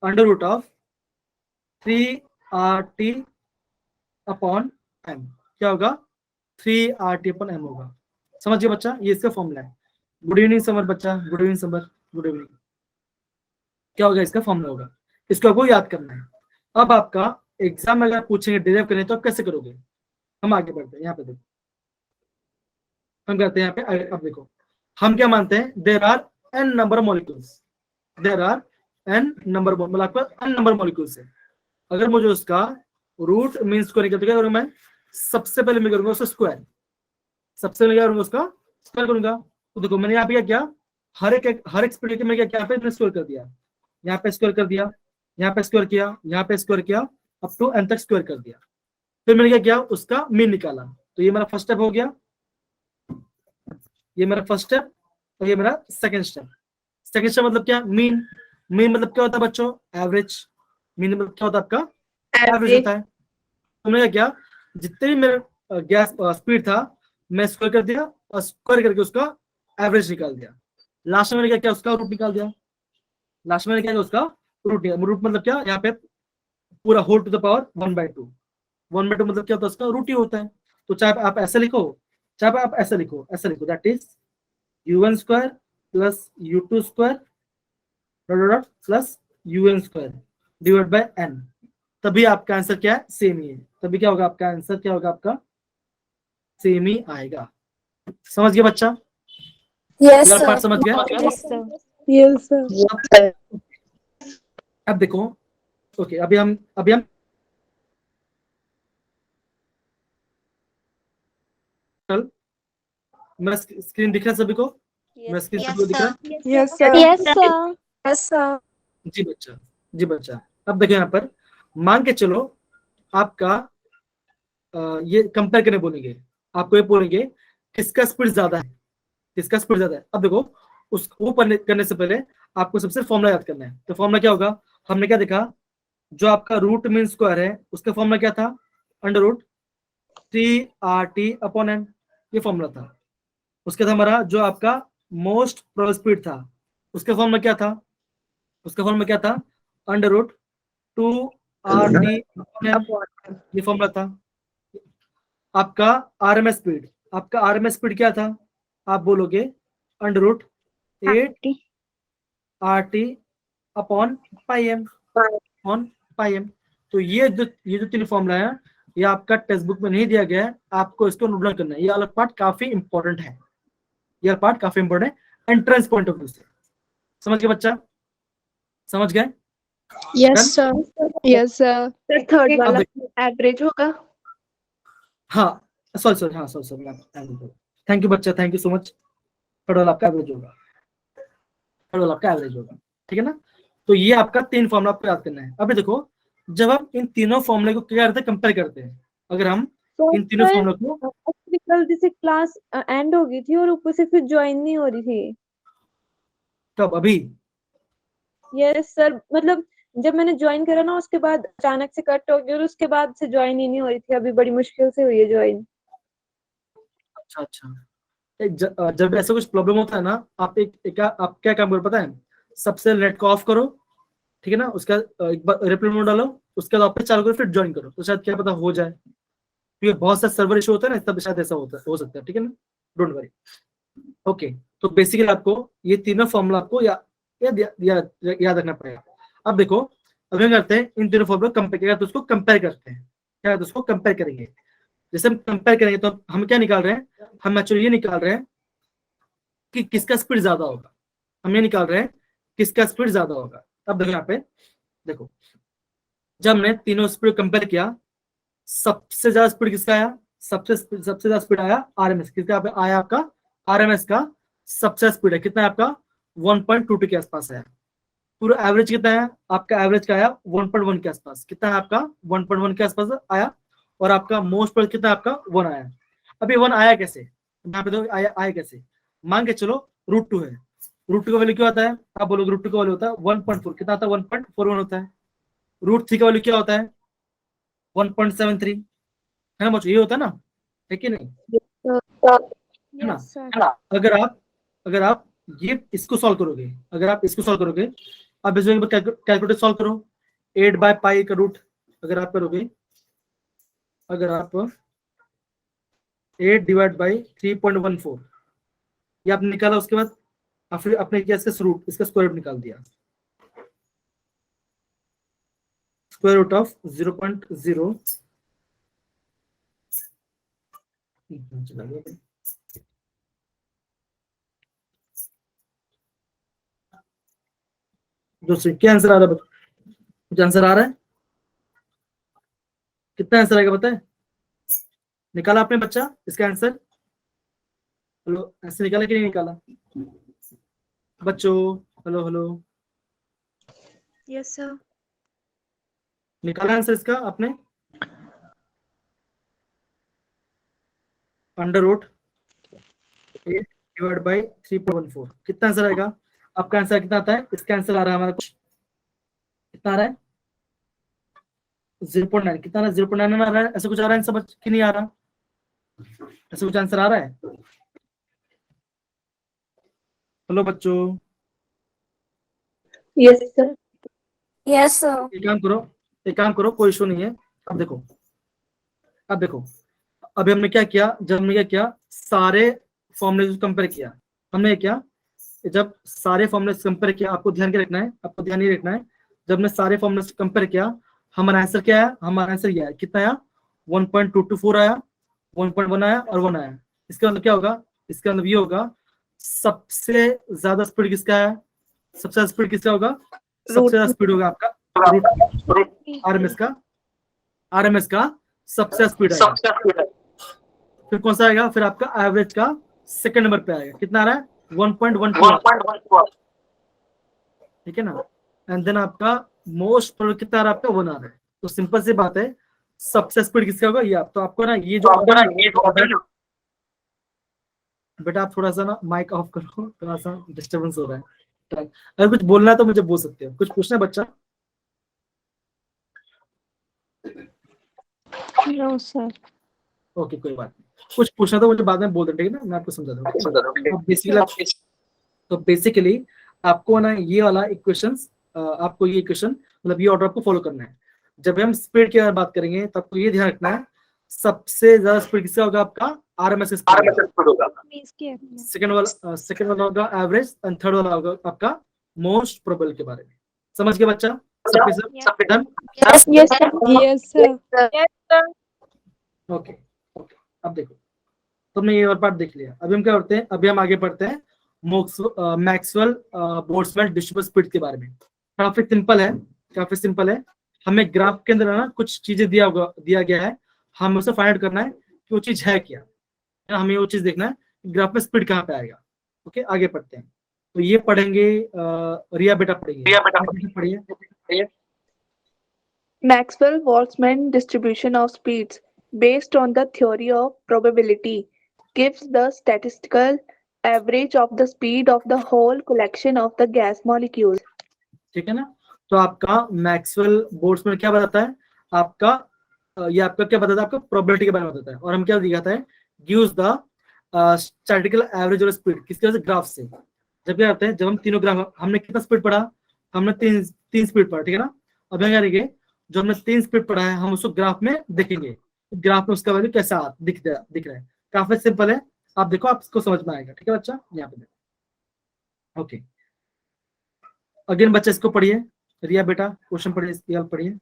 under root of 3RT upon m। क्या होगा, 3RT अपॉन m होगा। समझ गए बच्चा, ये इसका फॉर्मूला है। गुड इवनिंग समर बच्चा, good evening summer, good evening. क्या होगा, इसका फॉर्मूला होगा, इसको आपको याद करना है। अब आपका एग्जाम में अगर पूछेंगे डिराइव करने तो आप कैसे करोगे। हम आगे बढ़ते हैं, यहाँ पे देखो हम कहते हैं यहाँ पे, अब देखो हम क्या मानते हैं, there are n number molecules, there are n number, मतलब आपका n नंबर मॉलिक्यूल्स है। अगर मुझे उसका रूट मीन स्क्वायर निकलता, क्या करूंगा मैं, सबसे पहले मैं करूंगा उसका स्क्वायर, सबसे पहले क्या करूंगा उसका स्क्वायर करूंगा। तो देखो मैंने यहाँ पे क्या किया, हर एक स्पीड के मैं क्या किया, यहाँ पे स्क्वायर कर दिया, यहाँ पे स्क्वायर कर दिया, यहाँ पे स्क्वायर किया, यहाँ पे स्क्वायर किया, अप टू n तक स्क्वायर कर दिया। फिर मैंने क्या किया, उसका मीन निकाला। तो ये मेरा फर्स्ट स्टेप हो गया, ये मेरा फर्स्ट स्टेप, और ये मेरा सेकंड स्टेप। सेकंड स्टेप मतलब क्या, मीन। मीन मतलब क्या होता है बच्चों, एवरेज। मीन मतलब क्या होता है आपका, एवरेज होता है। तो मैंने क्या किया, जितने भी मेरा गैस स्पीड था मैं स्क्वायर कर दिया, और स्क्वायर करके उसका एवरेज निकाल दिया। लास्ट में मैंने क्या किया, उसका रूट निकाल दिया। लास्ट में मैंने क्या किया, उसका रूट निकाल। रूट मतलब क्या, यहाँ पे पूरा होल टू द पावर 1/2। 1/2 मतलब क्या होता है, उसका रूट ही होता है। तो चाहे आप ऐसे लिखो, चाहे आप ऐसे लिखो, ऐसे लिखो, that is u1 square plus u2 square plus un square divide by n। तभी आपका आंसर क्या है, सेम ही है। तभी क्या होगा आपका आंसर, क्या होगा आपका, सेम ही आएगा। समझ गया बच्चा, Yes, अगर पार्ट sir. समझ गया। Yes, sir. Yes, sir. अब देखो, ओके अभी हम मेरा स्क्रीन दिख रहा है सभी को, मेरा स्क्रीन सबको दिख रहा है। Yes, sir. Yes, sir. Yes, sir. जी बच्चा, जी बच्चा। अब देखो यहाँ पर मान के चलो आपका ये कंपेयर करने बोलेंगे, आपको ये बोलेंगे किसका स्पीड ज्यादा है, किसका स्पीड ज्यादा है। अब देखो उस वो करने से पहले आपको सबसे फॉर्मूला याद करना है। तो फॉर्मूला क्या होगा, हमने क्या देखा, जो आपका रूट मीन स्क्वायर है उसका फॉर्मूला क्या था, under root 3RT upon n, ये फॉर्मूला था। उसके बाद हमारा जो आपका मोस्ट प्रोबेबल स्पीड था उसका फॉर्मूला क्या था, उसका फॉर्मूला क्या था, under root 2RT upon n, ये फॉर्मूला था। आपका आरएमएस स्पीड, आपका आरएमएस स्पीड क्या था, आप बोलोगे under root 8RT upon pi M, upon pi M. तो ये जो 3 फॉर्मूला है, ये आपका टेक्स्ट बुक में नहीं दिया गया है, आपको इसको नोट डाउन करना है। ये वाला पार्ट काफी इंपॉर्टेंट है, ये पार्ट काफी इंपॉर्टेंट है एंट्रेंस पॉइंट ऑफ व्यू से। समझ गए बच्चा, समझ गए। Yes, sir. Yes, sir. Sir third वाला अब एवरेज होगा। हाँ सॉरी, हाँ सॉरी, थैंक यू बच्चा, thank you so much. Third वाला आपका एवरेज होगा, थर्ड वाला आपका एवरेज होगा, ठीक है ना। तो ये आपका 3 फॉर्मूला आपको याद करना है। अभी देखो जब हम इन तीनों फॉर्मूले को क्या करते हैं, कंपेयर करते हैं। अगर हम इन तीनों फॉर्मूला को एक्चुअली कल जैसे क्लास एंड हो गई थी और ऊपर से फिर ज्वाइन नहीं हो रही थी। कब? अभी? यस सर, मतलब जब मैंने ज्वाइन करा ना उसके बाद अचानक से कट हो गई और उसके बाद से ज्वाइन ही नहीं हो रही थी, अभी बड़ी मुश्किल से हुई है ज्वाइन। अच्छा अच्छा। जब ऐसा कुछ प्रॉब्लम होता है ना, आप क्या काम करो पता है? सबसे नेट को ऑफ करो, ठीक है ना, उसका एक बार एयरप्लेन मोड डालो, उसके बाद वापस चालू करो, फिर ज्वाइन करो, तो शायद क्या पता हो जाए, क्योंकि बहुत सारे सर्वर इशू होता है ना, तब शायद ऐसा हो सकता है, ठीक है ना, डोंट वरी। ओके, तो बेसिकली आपको ये तीनों फॉर्मूला आपको याद रखना पड़ेगा। अब देखो, अब क्या करते हैं, इन तीनों फॉर्मूला कंपेयर, तो उसको कंपेयर करते हैं, क्या तो उसको कंपेयर करेंगे। जैसे हम कंपेयर करेंगे तो हम क्या निकाल रहे हैं, हम एक्चुअली ये निकाल रहे हैं कि किसका स्पीड ज्यादा होगा, हम ये निकाल रहे हैं किसका स्पीड ज्यादा होगा। अब देखो यहाँ पे, देखो जब हमने तीनों स्पीड कंपेयर किया, सबसे ज्यादा स्पीड किसका आया, सबसे ज्यादा स्पीड आया आरएमएस, किसका आया आपका आरएमएस का सबसे स्पीड है, कितना है आपका 1.22 के आसपास है। पूरा एवरेज कितना है आपका, एवरेज का आया 1.1 के आसपास, कितना है आपका 1.1 के आसपास आया, और आपका मोस्ट पर कितना आपका 1 आया। अभी 1 आया कैसे, यहाँ पे तो आया कैसे, मान के चलो √2 है, √2 का वैल्यू क्या होता है, आप बोलोगे √2 का वैल्यू होता है 1.4, कितना होता है 1.41 होता है। √3 का वैल्यू क्या होता है 1.73, है ना बच्चों, ये होता है ना, है कि नहीं, है ना। अगर आप ये इसको सॉल्व करोगे, अगर आप इसको सॉल्व करोगे, आप इसमें कैलकुलेटर सॉल्व करो, 8/π का रूट अगर आप करोगे, अगर आप 8 डिवाइड बाई 3.14 ये आपने निकाला, उसके बाद फिर आपने क्या इसका रूट, इसका स्क्वायर रूट निकाल दिया, स्क्वायर रूट ऑफ 0.0 दूसरी क्या आंसर आ रहा है, कुछ आंसर आ रहा है, कितना आंसर आएगा पता है, निकाला आपने बच्चा इसका आंसर, हेलो ऐसे निकाला कि नहीं निकाला बच्चों, हेलो हेलो, यस सर, निकाला आंसर इसका आपने, √8 डिवाइड बाई 3.14 कितना आंसर आएगा आपका, आंसर कितना आता है, इसका आंसर आ रहा है हमारा कुछ, कितना आ रहा है 0.9, कितना 0.9 आ रहा है, ऐसा कुछ आ रहा है समझ कि नहीं आ रहा, ऐसा कुछ आंसर आ रहा है, हेलो बच्चों, यस सर, Yes, sir. एक काम करो कोई इशू नहीं है। अब देखो अभी हमने क्या किया, जब हमने क्या किया, सारे फॉर्मूले कंपेयर किया, हमने क्या, जब सारे फॉर्मूले कंपेयर किया, आपको ध्यान रखना है, जब हमने सारे फॉर्मूले कंपेयर किया, हमारा आंसर क्या है, हमारा आंसर ये है, कितना आया 1.224 आया, 1.1 आया और 1 आया। इसका मतलब क्या होगा, इसका मतलब ये होगा सबसे ज्यादा स्पीड किसका है, सबसे ज्यादा स्पीड किसका होगा, सबसे ज्यादा स्पीड होगा आपका आरएमएस का सबसे स्पीड आएगा। फिर कौन सा आएगा, फिर आपका एवरेज का सेकंड नंबर पे आएगा, कितना आ रहा है 1.12, ठीक है ना, एंड देन आपका मोस्ट प्रोबेबल कितना आ रहा है आपका 1 आ रहा है। तो सिंपल सी बात है, सबसे स्पीड किसका होगा ये, आप तो आपको ना ये जो बेटा आप थोड़ा सा ना माइक ऑफ करो, थोड़ा सा डिस्टर्बेंस हो रहा है, अगर कुछ बोलना है तो मुझे बोल सकते हो, कुछ पूछना है बच्चा, नो सर। ओके कोई बात नहीं, कुछ पूछना तो मुझे बाद में बोल देना, ठीक है ना, मैं आपको समझा दूंगा। तो बेसिकली आपको ना ये वाला इक्वेशंस, आपको ये इक्वेशन मतलब ये ऑर्डर आपको फॉलो करना है। जब हम स्पीड की बात करेंगे तो आपको ये ध्यान रखना है, सबसे ज्यादा स्पीड किसका होगा, आपका आरएमएस स्पीड होगा, सेकंड वाला होगा एवरेज, एंड थर्ड वाला होगा आपका मोस्ट प्रोबेबल के बारे में। समझ गए बच्चा, सबके डन? Yes sir. ओके, अब देखो तुमने ये और पार्ट देख लिया, अभी हम क्या करते हैं, अभी हम आगे बढ़ते हैं मैक्सवेल बोल्ट्जमैन डिस्ट्रीब्यूटिव स्पीड के बारे में। काफी सिंपल है, हमें ग्राफ के अंदर ना कुछ चीजें दिया गया है, हमें उसे फाइंड आउट करना है कि वो चीज है क्या, हमें वो चीज देखना है ग्राफ में स्पीड कहाँ पे आएगा। ओके आगे पढ़ते हैं, तो ये पढ़ेंगे रिया बेटा पढ़िए। Maxwell-Boltzmann distribution of speeds. based on the theory of probability, gives the statistical average of the speed of the whole collection of the gas molecules. ठीक है ना। तो आपका मैक्सवेल बोर्ड्स में क्या बताता है, आपका ये आपका क्या बताता है, आपका प्रोबेबिलिटी के बारे में बताता है। और हम क्या दिखाता है, गिव्स द स्टैटिस्टिकल एवरेज और स्पीड, किसके वजह से, ग्राफ से। जब क्या करते हैं, जब हम तीनों ग्राफ, हमने कितना स्पीड पढ़ा, हमने तीन स्पीड पढ़ा, ठीक है ना। अब यहाँ करेंगे, जो हमने 3 स्पीड पढ़ा है हम उसको ग्राफ में देखेंगे, ग्राफ में उसका वैल्यू कैसा दिख रहा है। काफी सिंपल है, आप देखो, आप इसको समझ में आएगा, ठीक है बच्चा। यहाँ पे देखो, ओके। अगेन बच्चा इसको पढ़िए, रिया बेटा क्वेश्चन पढ़िए।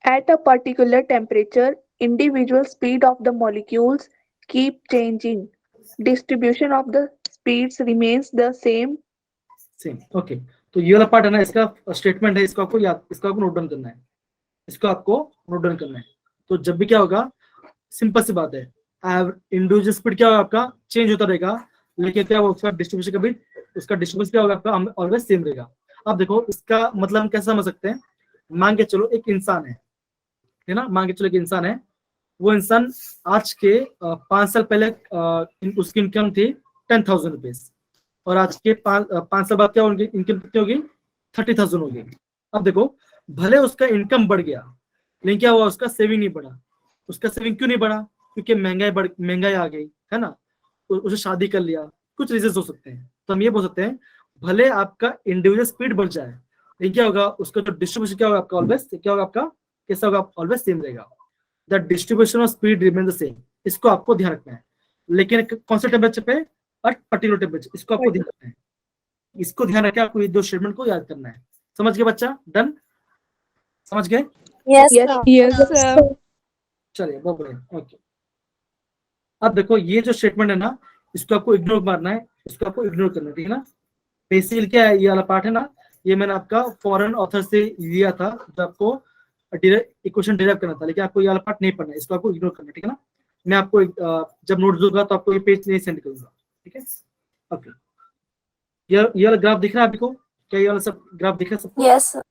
At a particular temperature, individual speed of the molecules keep changing. Distribution of the speeds remains the same. Same, okay. तो ये वाला पार्ट है ना, इसका स्टेटमेंट है, इसको आपको नोट डाउन करना है, तो जब भी क्या होगा, सिंपल सी बात है, इंडिविजुअल स्पीड क्या होगा आपका, चेंज होता रहेगा, लेकिन क्या होगा उसका डिस्ट्रीब्यूशन क्या होगा आपका, ऑलवेज सेम रहेगा। अब देखो इसका मतलब हम कैसे समझ सकते हैं, मान के चलो एक इंसान है ना, मान के चलो एक इंसान है, वो इंसान आज के 5 साल पहले उसकी इनकम थी 10,000 रुपीज, और आज के 5 साल बाद क्या उनकी इनकम कितनी होगी, 30,000 होगी। अब देखो, भले उसका इनकम बढ़ गया, लेकिन क्या हुआ, उसका सेविंग नहीं बढ़ा। उसका सेविंग क्यों नहीं बढ़ा, क्योंकि महंगाई आ गई है ना, उसे शादी कर लिया, कुछ रीजन हो सकते हैं। तो हम ये बोल सकते हैं, भले आपका इंडिविजुअल स्पीड बढ़ जाए, लेकिन क्या होगा, उसका जो डिस्ट्रीब्यूशन क्या होगा आपका, ऑलवेज क्या होगा आपका, कैसा होगा, ऑलवेज सेम रहेगा। The distribution of speed remain the same, इसको आपको ध्यान रखना है। लेकिन कौन से टेम्परेचर पे, पर्टिकुलर टेम्परेचर, इसको आपको ध्यान रखना है। इसको ध्यान रखकर आपको ये 2 स्टेटमेंट को याद करना है। समझ गए बच्चा, डन, समझ गए। Yes, sir. चलिए बहुत बढ़िया, ओके। अब देखो ये जो स्टेटमेंट है ना, इसको आपको इग्नोर मारना है, इसको आपको इग्नोर करना है, ठीक है ना। बेसिकली क्या है, ये वाला पार्ट है ना, ये मैंने आपका फॉरेन ऑथर से लिया था, जो आपको इक्वेशन डिराइव करना था, लेकिन आपको ये वाला पार्ट नहीं पढ़ना है, इसको आपको इग्नोर करना है, ठीक है ना। मैं आपको जब नोट दूंगा तो आपको ये पेज नहीं सेंड करूंगा, ठीक है, ओके। ये वाला ग्राफ दिख रहा है आपको, क्या ये वाला सब ग्राफ दिख रहा है सबको? Yes, sir.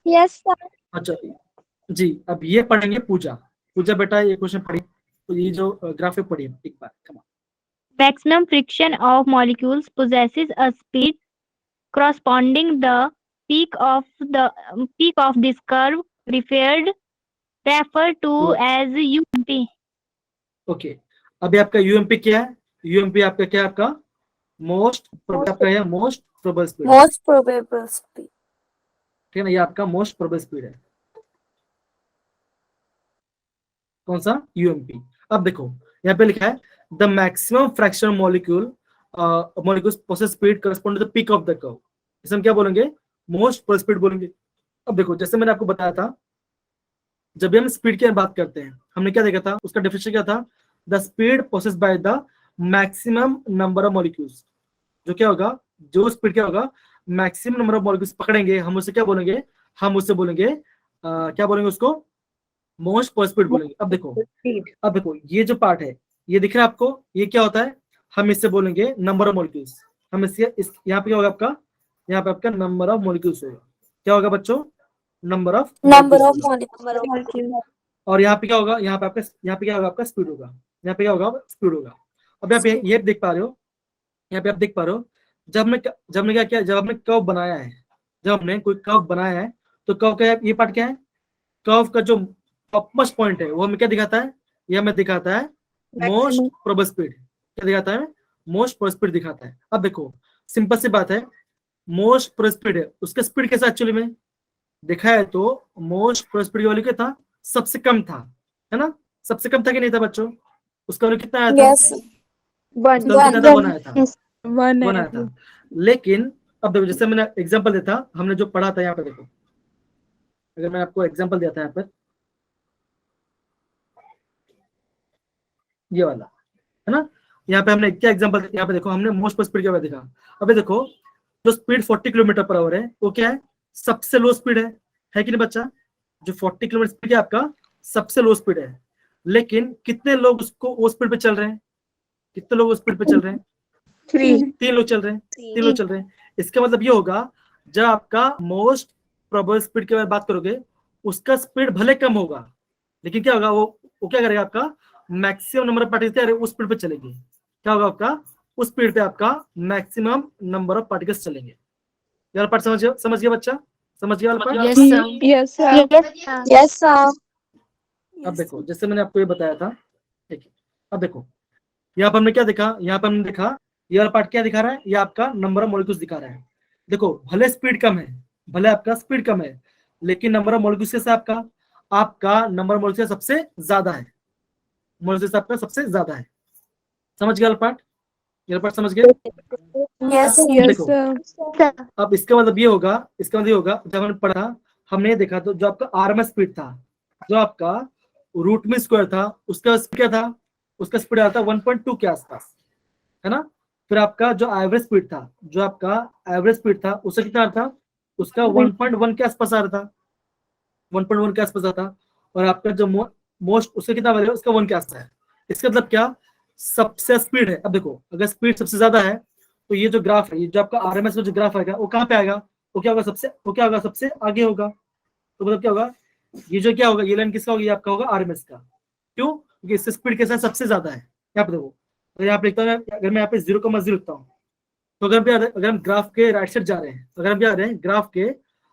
Yes, sir. अच्छा जी, अब ये पढ़ेंगे पूजा बेटा, ये क्वेश्चन पढ़िए, तो ये जो ग्राफ है पढ़िए एक बार, come on. Maximum friction of molecules possesses a speed corresponding the peak of this curve referred to as UMP. Okay, अभी आपका यूएमपी क्या है, यूएमपी आपका क्या है, आपका most probable speed, Most probable speed. ठीक है ना, ये आपका मोस्ट प्रोबेबल स्पीड है, कौन सा, यूएमपी। अब देखो यहाँ पे लिखा है, the maximum fraction molecules possess speed correspond to the peak of the curve, इसे हम क्या बोलेंगे, मोस्ट प्रोबेबल स्पीड बोलेंगे। अब देखो जैसे मैंने आपको बताया था, जब भी हम स्पीड की बात करते हैं, हमने क्या देखा था, उसका डेफिनेशन क्या था, the speed possess by the maximum number of molecules, जो क्या होगा, जो स्पीड क्या होगा, मैक्सिमम नंबर ऑफ मॉलिक्यूल्स पकड़ेंगे, हम उसे क्या बोलेंगे, क्या बोलेंगे उसको, मोस्ट प्रोबेबल स्पीड बोलेंगे। अब देखो ये जो पार्ट है, ये दिख रहा है आपको, ये क्या होता है, हम इससे बोलेंगे नंबर ऑफ मॉलिक्यूल्स, हम इसके यहाँ पे क्या होगा आपका, यहाँ पे आपका नंबर ऑफ मॉलिक्यूल्स होगा, क्या होगा बच्चों, नंबर ऑफ molecules. और यहाँ पे क्या होगा, यहाँ पे क्या होगा आपका स्पीड होगा, यहाँ पे क्या होगा स्पीड होगा। अब आप ये देख पा रहे हो, यहाँ पे आप देख पा रहे हो, जब हमने क्या किया, जब हमने कर्व बनाया है, जब हमने कोई कर्व बनाया है, तो कर्व का ये पार्ट क्या है, कर्व का जो टॉपमोस्ट पॉइंट है वो हमें क्या दिखाता है, ये हमें दिखाता है मोस्ट प्रोबेबल स्पीड, क्या दिखाता है, मोस्ट प्रोबेबल स्पीड दिखाता है। अब देखो सिंपल सी बात है, मोस्ट प्रोबेबल स्पीड है, उसका स्पीड कैसा एक्चुअली में देखा है, तो मोस्ट प्रोबेबल स्पीड वाली क्या था, सबसे कम था, है ना, सबसे कम था कि नहीं था बच्चों, उसका वैल्यू कितना आया था, Yes. One बनाया था। लेकिन अब देखो जैसे मैंने एग्जांपल दिया था, हमने जो पढ़ा था, यहाँ पे देखो, अगर मैं आपको एग्जांपल दिया था यहाँ पर, ये वाला है ना, यहाँ पे हमने क्या एग्जांपल, यहाँ पे देखो हमने मोस्ट स्पीड क्या देखा। अबे देखो जो स्पीड 40 किलोमीटर पर आवर है, वो क्या है, सबसे लो स्पीड है कि नहीं बच्चा, जो 40 किलोमीटर स्पीड है आपका सबसे लो स्पीड है, लेकिन कितने लोग उसको वो स्पीड पे चल रहे हैं, कितने लोग उस स्पीड पे चल रहे हैं, 3 लोग चल रहे हैं। इसका मतलब ये होगा, जब आपका मोस्ट प्रोबेबल स्पीड के बारे में बात करोगे, उसका स्पीड भले कम होगा, लेकिन क्या होगा, वो क्या करेगा, आपका मैक्सिमम नंबर ऑफ पार्टिकल्स उस स्पीड पे चलेगी। क्या होगा आपका, उस स्पीड पे आपका मैक्सिमम नंबर ऑफ पार्टिकल्स चलेंगे। ये वाला पार्ट समझ गया बच्चा, समझ गया वाला part? Yes, sir. Yes, sir. Yes, sir. अब देखो, जैसे मैंने आपको ये बताया था, ठीक है, अब देखो यहाँ पर हमने क्या देखा, यहाँ पर हमने देखा ये वाला पार्ट क्या दिखा रहा है, ये आपका नंबर ऑफ मॉलिक्यूल्स दिखा रहा है। देखो भले स्पीड कम है, भले आपका स्पीड कम है, लेकिन नंबर ऑफ मॉलिक्यूल्स कैसे आपका नंबर ऑफ मॉलिक्यूल्स सबसे ज्यादा है, मॉलिक्यूल्स आपका सबसे ज्यादा है। समझ गया वाला पार्ट? ये पार्ट समझ गए? Yes, Yes, देखो sir. अब इसका मतलब ये होगा, जब हमने पढ़ा, हमने ये देखा तो जो आपका आरएमएस स्पीड था, जो आपका रूट में स्क्वायर था, उसका स्पीड क्या था, उसका स्पीड आता 1.2 के आसपास, है ना। फिर आपका जो एवरेज स्पीड था, उसका कितना था, उसका 1.1 के आसपास आ रहा था, 1.1 के आसपास आता। और आपका जो मोस्ट उसका कितना वैल्यू, उसका 1 के आसपास है। इसका मतलब क्या, सबसे स्पीड है। अब देखो अगर स्पीड सबसे ज्यादा है तो ये जो ग्राफ है, ये जो आपका आरएमएस में जो ग्राफ आएगा, वो कहाँ पे आएगा, वो क्या होगा, सबसे आगे होगा। तो मतलब क्या होगा, ये जो क्या होगा, ये लाइन किसका होगा, ये आपका होगा आरएमएस का। क्यों? क्योंकि इससे स्पीड के साथ सबसे ज्यादा है। यहाँ पे देखो, तो यहाँ पे लिखता हूँ, अगर मैं यहाँ पे 0,0 लिखता हूँ, तो अगर हम ग्राफ के राइट साइड जा रहे हैं, ग्राफ के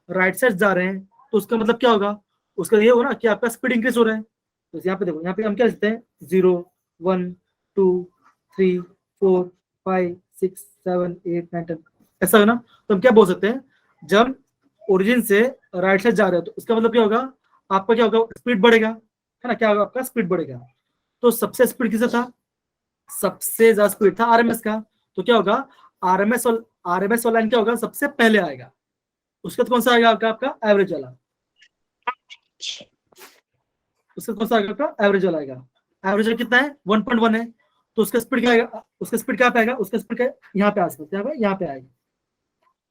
राइट साइड जा रहे हैं, तो उसका मतलब क्या होगा, उसका ये होगा ना कि आपका स्पीड इंक्रीज हो रहा है। तो यहाँ पे देखो, यहाँ पे हम क्या लिखते हैं, 0, 1, 2, 3, 4, 5, 6, 7, 8, 9, 10, ऐसा है ना। तो हम क्या बोल सकते हैं, जब ओरिजिन से राइट साइड जा रहे हो तो इसका मतलब क्या होगा, आपका क्या होगा, स्पीड बढ़ेगा, है ना। क्या होगा, आपका स्पीड बढ़ेगा। तो सबसे स्पीड किसका था, सबसे ज्यादा स्पीड था आरएमएस का। तो क्या होगा, आरएमएस वाला लाइन क्या होगा, सबसे पहले आएगा। उसके बाद कौन सा आएगा, आपका एवरेज वाला। उसका कौन सा आएगा, आपका एवरेज वाला आएगा। एवरेज कितना है, 1.1 है। तो उसका स्पीड क्या आएगा, उसका स्पीड कहाँ पे आएगा, उसका स्पीड यहाँ पे आसपास, यहाँ पे आएगा।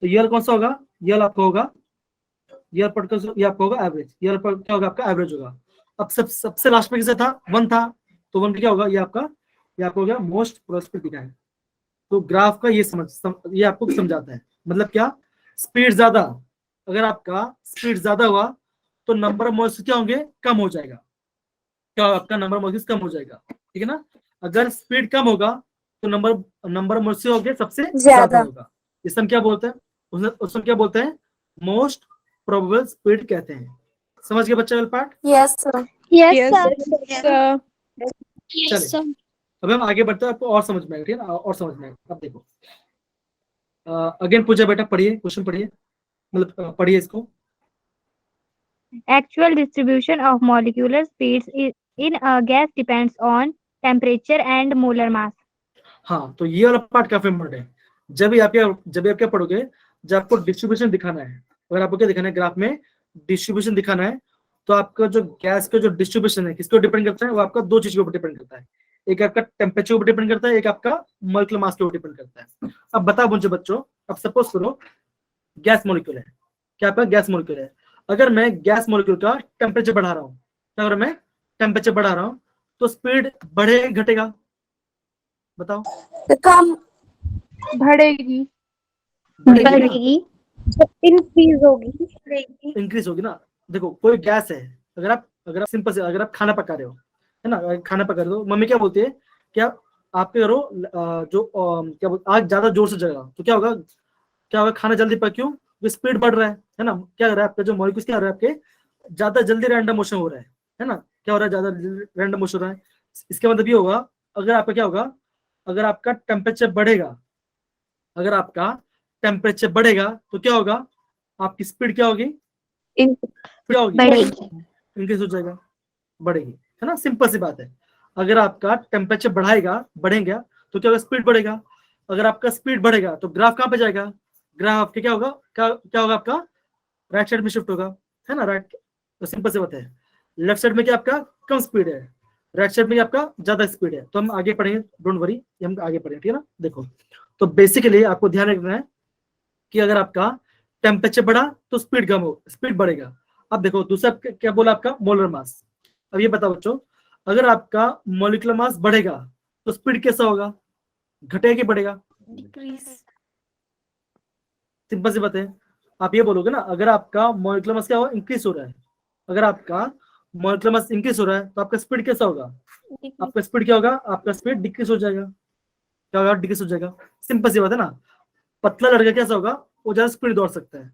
तो ये कौन सा होगा, ये आपका होगा, ये आपका होगा एवरेज। ये क्या होगा, आपका एवरेज होगा। अब सबसे लास्ट में किसे था, 1 था। तो 1 क्या होगा, ये आपका हो गया मोस्ट प्रोस्पेक्ट दिखा है। तो ग्राफ का ये ये आपको समझाता है। मतलब क्या, स्पीड ज्यादा, अगर आपका स्पीड ज्यादा हुआ तो नंबर ऑफ मॉलिक्यूल्स क्या होंगे, कम हो जाएगा। क्या आपका नंबर ऑफ मॉलिक्यूल्स कम हो जाएगा, ठीक है ना। अगर स्पीड कम होगा तो नंबर ऑफ मॉलिक्यूल्स होंगे सबसे ज्यादा होगा। इस हम क्या बोलते हैं, उसको क्या बोलते हैं, मोस्ट प्रोबेबल स्पीड कहते हैं। समझ गए बच्चा part? yes, sir. Yes, sir. चलिए अब हम आगे बढ़ते हैं, आपको और समझ में आएगा, ठीक है ना, और समझ में आएगा। अब देखो अगेन पूछा बेटा, पढ़िए क्वेश्चन, पढ़िए, मतलब पढ़िए इसको। Actual distribution of molecular speeds in a gas depends on temperature and molar mass. हाँ, तो ये वाला पार्ट काफी इम्पोर्टेंट है। जब भी आप क्या पढ़ोगे, जब आपको डिस्ट्रीब्यूशन दिखाना है, अगर आपको क्या दिखाना है, ग्राफ में डिस्ट्रीब्यूशन दिखाना है, तो आपका जो गैस का जो डिस्ट्रीब्यूशन है किसको डिपेंड करता है, वो आपका 2 चीज के ऊपर डिपेंड करता है। एक आपका टेम्परेचर ऊपर डिपेंड करता है, एक आपका मॉलिक्यूलर मास के ऊपर डिपेंड करता है। अब बताओ मुझे बच्चों, अब सपोज करो गैस मॉलिक्यूल है, क्या आपका गैस मॉलिक्यूल है, अगर मैं गैस मॉलिक्यूल का टेम्परेचर बढ़ा रहा हूँ, अगर मैं टेम्परेचर बढ़ा रहा हूँ तो स्पीड बढ़ेगा घटेगा, बताओ। कम बढ़ेगी। Increase होगी. इंक्रीज होगी ना। देखो कोई गैस है, अगर आप सिंपल से, अगर आप खाना पका रहे हो, है ना, अगर खाना पका रहे हो, मम्मी क्या बोलती है, क्या आप क्या करो, जो क्या बोलते, आग ज्यादा जोर से जलेगा तो क्या होगा, खाना जल्दी पक, क्यों, स्पीड बढ़ रहा है ना। क्या हो रहा है, आपका जो मॉलिक्यूल्स क्या हो रहा है, आपके ज्यादा जल्दी रैंडम मोशन हो रहा है ना। क्या हो रहा है, ज्यादा रैंडम मोशन हो रहा है। इसका मतलब ये होगा, अगर आपका क्या होगा, अगर आपका टेम्परेचर बढ़ेगा, तो क्या होगा, आपकी स्पीड क्या होगी, क्या होगी, इंक्रीज हो जाएगा, बढ़ेगी, है ना। सिंपल सी बात है। अगर आपका टेम्परेचर बढ़ेगा तो क्या होगा, स्पीड बढ़ेगा। अगर आपका स्पीड बढ़ेगा तो ग्राफ कहाँ पे जाएगा, ग्राफ के क्या होगा, आपका राइट साइड में शिफ्ट होगा, है ना, राइट। तो सिंपल सी बात है, लेफ्ट साइड में क्या आपका कम स्पीड है, राइट साइड में आपका ज्यादा स्पीड है। तो हम आगे पढ़ेंगे, डोंट वरी, हम आगे पढ़ेंगे, ठीक है ना। देखो तो बेसिकली आपको ध्यान रखना है कि अगर आपका टेम्परेचर बढ़ा तो स्पीड बढ़ेगा। अब देखो दूसरा क्या बोला, आपका मोलर मास। अब ये बताओ बच्चों, अगर आपका मॉलिक्यूलर मास बढ़ेगा तो स्पीड कैसा होगा, घटेगा कि बढ़ेगा, सिंपल सी बात है। आप ये बोलोगे ना, अगर आपका मॉलिक्यूलर मास क्या हो, इंक्रीज हो रहा है, अगर आपका मॉलिक्यूलर मास इंक्रीज हो रहा है तो आपका स्पीड कैसा होगा? Decrease. आपका स्पीड क्या होगा? आपका स्पीड डिक्रीज हो जाएगा। क्या होगा? डिक्रीज हो जाएगा। सिंपल सी बात है ना। पतला लड़का कैसा होगा? वो ज्यादा स्पीड दौड़ सकता है।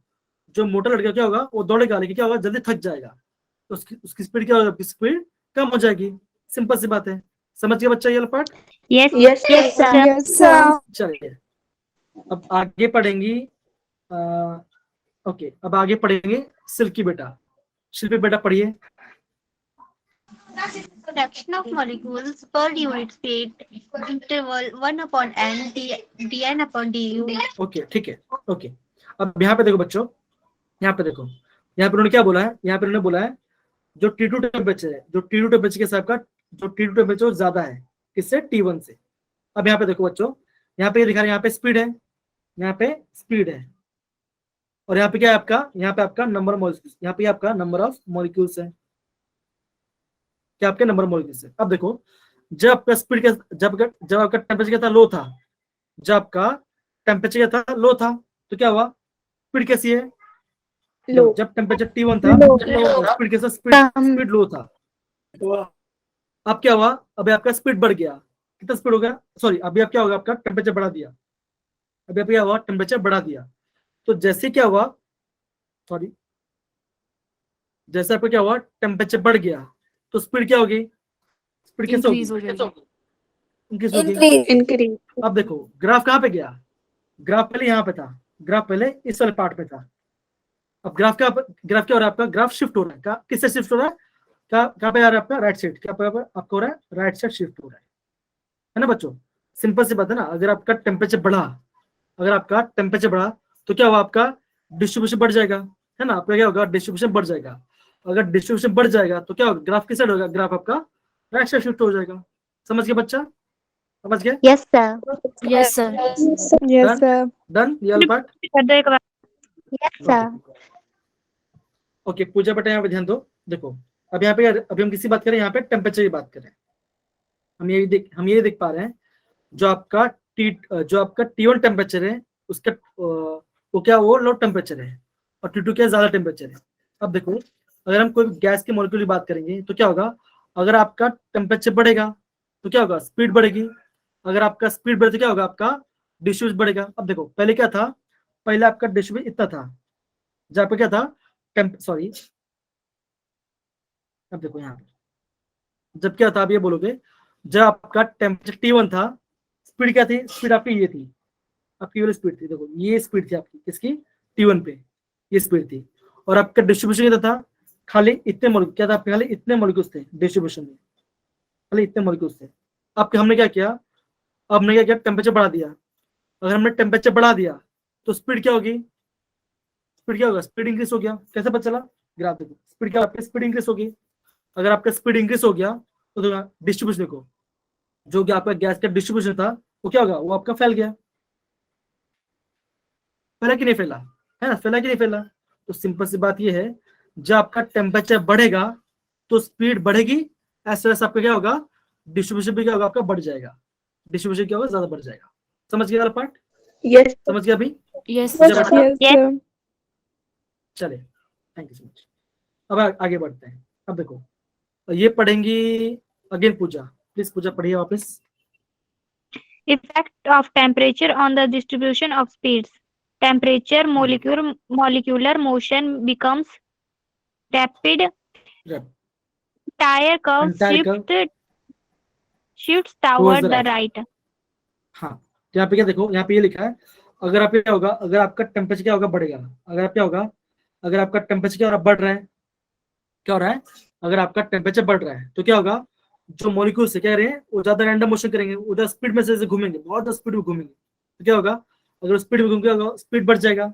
जो मोटा लड़का क्या होगा? वो दौड़ेगा लेकिन क्या होगा? जल्दी थक जाएगा। तो उसकी स्पीड क्या होगा? स्पीड कम हो जाएगी। सिंपल सी बात है। समझ गया बच्चा ये वाला part? Yes. Yes, Yes, sir. Yes, sir. चलिए अब आगे पढ़ेंगी। ओके, अब आगे पढ़ेंगे सिल्की बेटा। शिल्पी बेटा पढ़िए। Fraction of molecules per unit speed interval 1 upon n dn upon du. Okay ठीक है। ओके, अब यहाँ पे देखो बच्चों, यहाँ पे देखो, यहाँ पे उन्होंने क्या बोला है? यहाँ पे उन्होंने बोला है जो T2 टेम्परेचर है, जो T2 टेम्परेचर के हिसाब का, जो T2 टेम्परेचर ज्यादा है किससे? T1 से। अब यहाँ पे देखो बच्चों, यहाँ पे लिखा है, यहाँ पे स्पीड है, यहाँ पे स्पीड है, और यहाँ पे क्या है आपका? यहाँ पे आपका नंबर ऑफ मॉलिक्यूल्स, यहाँ पे आपका नंबर ऑफ मॉलिक्यूल्स है। क्या आपके नंबर ऑफ मॉलिक्यूल्स है? अब देखो, जब आपका स्पीड का, जब आपका टेम्परेचर क्या था? लो था। जब आपका टेम्परेचर क्या था? लो था, तो क्या हुआ? स्पीड कैसी है? लो। जब टेम्परेचर T1 था, स्पीड कैसा? स्पीड लो था। अब क्या हुआ? अभी आपका स्पीड बढ़ गया। कितना स्पीड हो गया? सॉरी, अभी आप क्या होगा? आपका टेम्परेचर बढ़ा दिया। अभी आप क्या हुआ? टेम्परेचर बढ़ा दिया। तो जैसे क्या हुआ? सॉरी, जैसे आपका क्या हुआ? टेम्परेचर बढ़ गया तो स्पीड क्या होगी? स्पीड कैसे होगी? इंक्रीज होगी। Increase. अब देखो ग्राफ कहाँ पे गया? ग्राफ पहले यहाँ पे था, ग्राफ पहले इस वाले पार्ट पे था। अब ग्राफ क्या हो रहा है? आपका ग्राफ शिफ्ट हो रहा है। किससे शिफ्ट हो रहा है? कहाँ पे आ रहा है आपका? Right side. क्या पे आपका हो रहा है? राइट साइड शिफ्ट हो रहा है ना बच्चों? सिंपल सी बात है ना। अगर आपका टेम्परेचर बढ़ा, तो क्या हुआ? आपका डिस्ट्रीब्यूशन बढ़ जाएगा, है ना? आपका क्या होगा? डिस्ट्रीब्यूशन बढ़ जाएगा। अगर डिस्ट्रीब्यूशन बढ़ जाएगा तो क्या होगा? ग्राफ किस साइड होगा? ग्राफ आपका राइट साइड शिफ्ट हो जाएगा। समझ गया बच्चा? समझ गया? Yes, sir. Yes, sir. Yes, sir. Done ये वाला पार्ट? कर दो एक बार। Yes, sir. ओके, पूजा बेटा यहाँ पे ध्यान दो। देखो अब यहाँ पे अभी हम किसी बात करें? यहाँ पे टेम्परेचर की बात करें। हम ये देख पा रहे हैं जो आपका T1 टेम्परेचर है उसका वो क्या? वो लो टेम्परेचर है, और T2 क्या? ज्यादा टेम्परेचर है। अब देखो, अगर हम कोई गैस के मॉलिक्यूल की बात करेंगे तो क्या होगा? अगर आपका टेम्परेचर बढ़ेगा तो क्या होगा? स्पीड बढ़ेगी। अगर आपका स्पीड बढ़े तो क्या होगा? आपका डिस्ट्रीब्यूशन बढ़ेगा। अब देखो पहले क्या था? पहले आपका डिस्ट्रीब्यूशन इतना था, जहाँ पे क्या था? सॉरी, अब देखो यहाँ पे जब क्या था? आप ये बोलोगे, जब आपका टेम्परेचर T1 था, स्पीड क्या थी? स्पीड आपकी ये थी, आपकी वाली स्पीड थी। देखो ये स्पीड थी आपकी, किसकी? T1 पे ये स्पीड थी। और आपका डिस्ट्रीब्यूशन क्या था? खाली इतने मॉलिक्यूल, क्या था? खाली इतने मॉलिक्यूल्स थे डिस्ट्रीब्यूशन में, खाली इतने मॉलिक्यूल्स थे। अब हमने क्या किया? अब हमने क्या किया? टेम्परेचर बढ़ा दिया। अगर हमने टेम्परेचर बढ़ा दिया तो स्पीड क्या होगी? स्पीड क्या होगा? स्पीड इंक्रीज हो गया। कैसे पता चला? ग्राफ देखो, स्पीड क्या? आपकी स्पीड इंक्रीज होगी। अगर आपका स्पीड इंक्रीज हो गया तो डिस्ट्रीब्यूशन देखो, जो कि आपका गैस का डिस्ट्रीब्यूशन था वो क्या होगा? वो आपका फैल गया। फैला कि नहीं फैला? है ना? फैला कि नहीं फैला? तो सिंपल सी बात ये है, जब आपका टेम्परेचर बढ़ेगा तो स्पीड बढ़ेगी, ऐसे वैसे आपका क्या होगा? डिस्ट्रीब्यूशन भी क्या होगा? आपका बढ़ जाएगा। डिस्ट्रीब्यूशन क्या होगा? ज्यादा बढ़ जाएगा। समझ गया वाला पार्ट? Yes. समझ गया अभी? Yes, पूजा sir. बेटा? Yes, sir. चले, थैंक यू सो मच। अब आगे बढ़ते हैं। अब देखो ये पढ़ेंगी अगेन पूजा। प्लीज पूजा पढ़िए वापस। Effect of temperature on the distribution of speeds. Temperature, molecular motion becomes rapid. Rapid. Entire curve Entire curve shifts towards toward the the right. right. हाँ, तो यहाँ पे क्या देखो? यहाँ पे ये लिखा है, अगर आप क्या होगा? अगर आपका टेम्परेचर क्या होगा? बढ़ेगा। अगर आप क्या होगा? अगर आपका टेम्परेचर क्या हो रहा है? बढ़ रहा है। क्या हो रहा है? अगर आपका टेम्परेचर बढ़ रहा है तो क्या होगा? जो मॉलिक्यूल्स है क्या रहे हैं? वो ज्यादा रैंडम मोशन करेंगे, उधर स्पीड में से घूमेंगे, बहुत स्पीड में घूमेंगे। तो क्या होगा? अगर स्पीड में घूमेंगे, क्या होगा? स्पीड बढ़ जाएगा।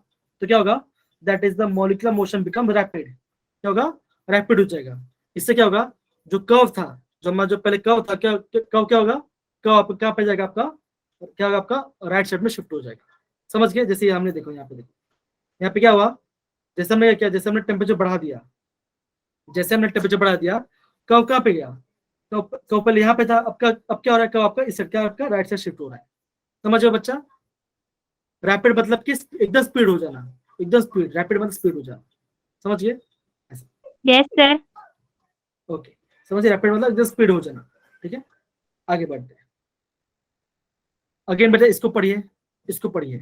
तो क्या होगा? That is the molecular motion become rapid. क्या होगा? रैपिड हो जाएगा। इससे क्या होगा? जो कर्व था, जो पहले कर्व था, क्या होगा? कर्व क्या पे जाएगा? आपका क्या होगा? आपका राइट साइड में शिफ्ट हो जाएगा। समझ गए? जैसे हमने देखो यहाँ पे, देखो यहाँ पे क्या हुआ? जैसे हमने क्या, जैसे हमने टेम्परेचर बढ़ा दिया, कर्व कहाँ पे गया? कर्व पहले यहाँ पे था, अब क्या हो रहा है? कर्व आपका इस साइड, क्या आपका राइट साइड शिफ्ट हो रहा है। समझ गए बच्चा? रैपिड मतलब कि एकदम स्पीड हो जाना, एकदम स्पीड। रैपिड मतलब स्पीड हो जाना। समझ गए? Yes, sir. ओके, समझिए रैपिड मतलब एकदम स्पीड हो जाना, ठीक है। आगे बढ़ते हैं। अगेन बेटा इसको पढ़िए, इसको पढ़िए,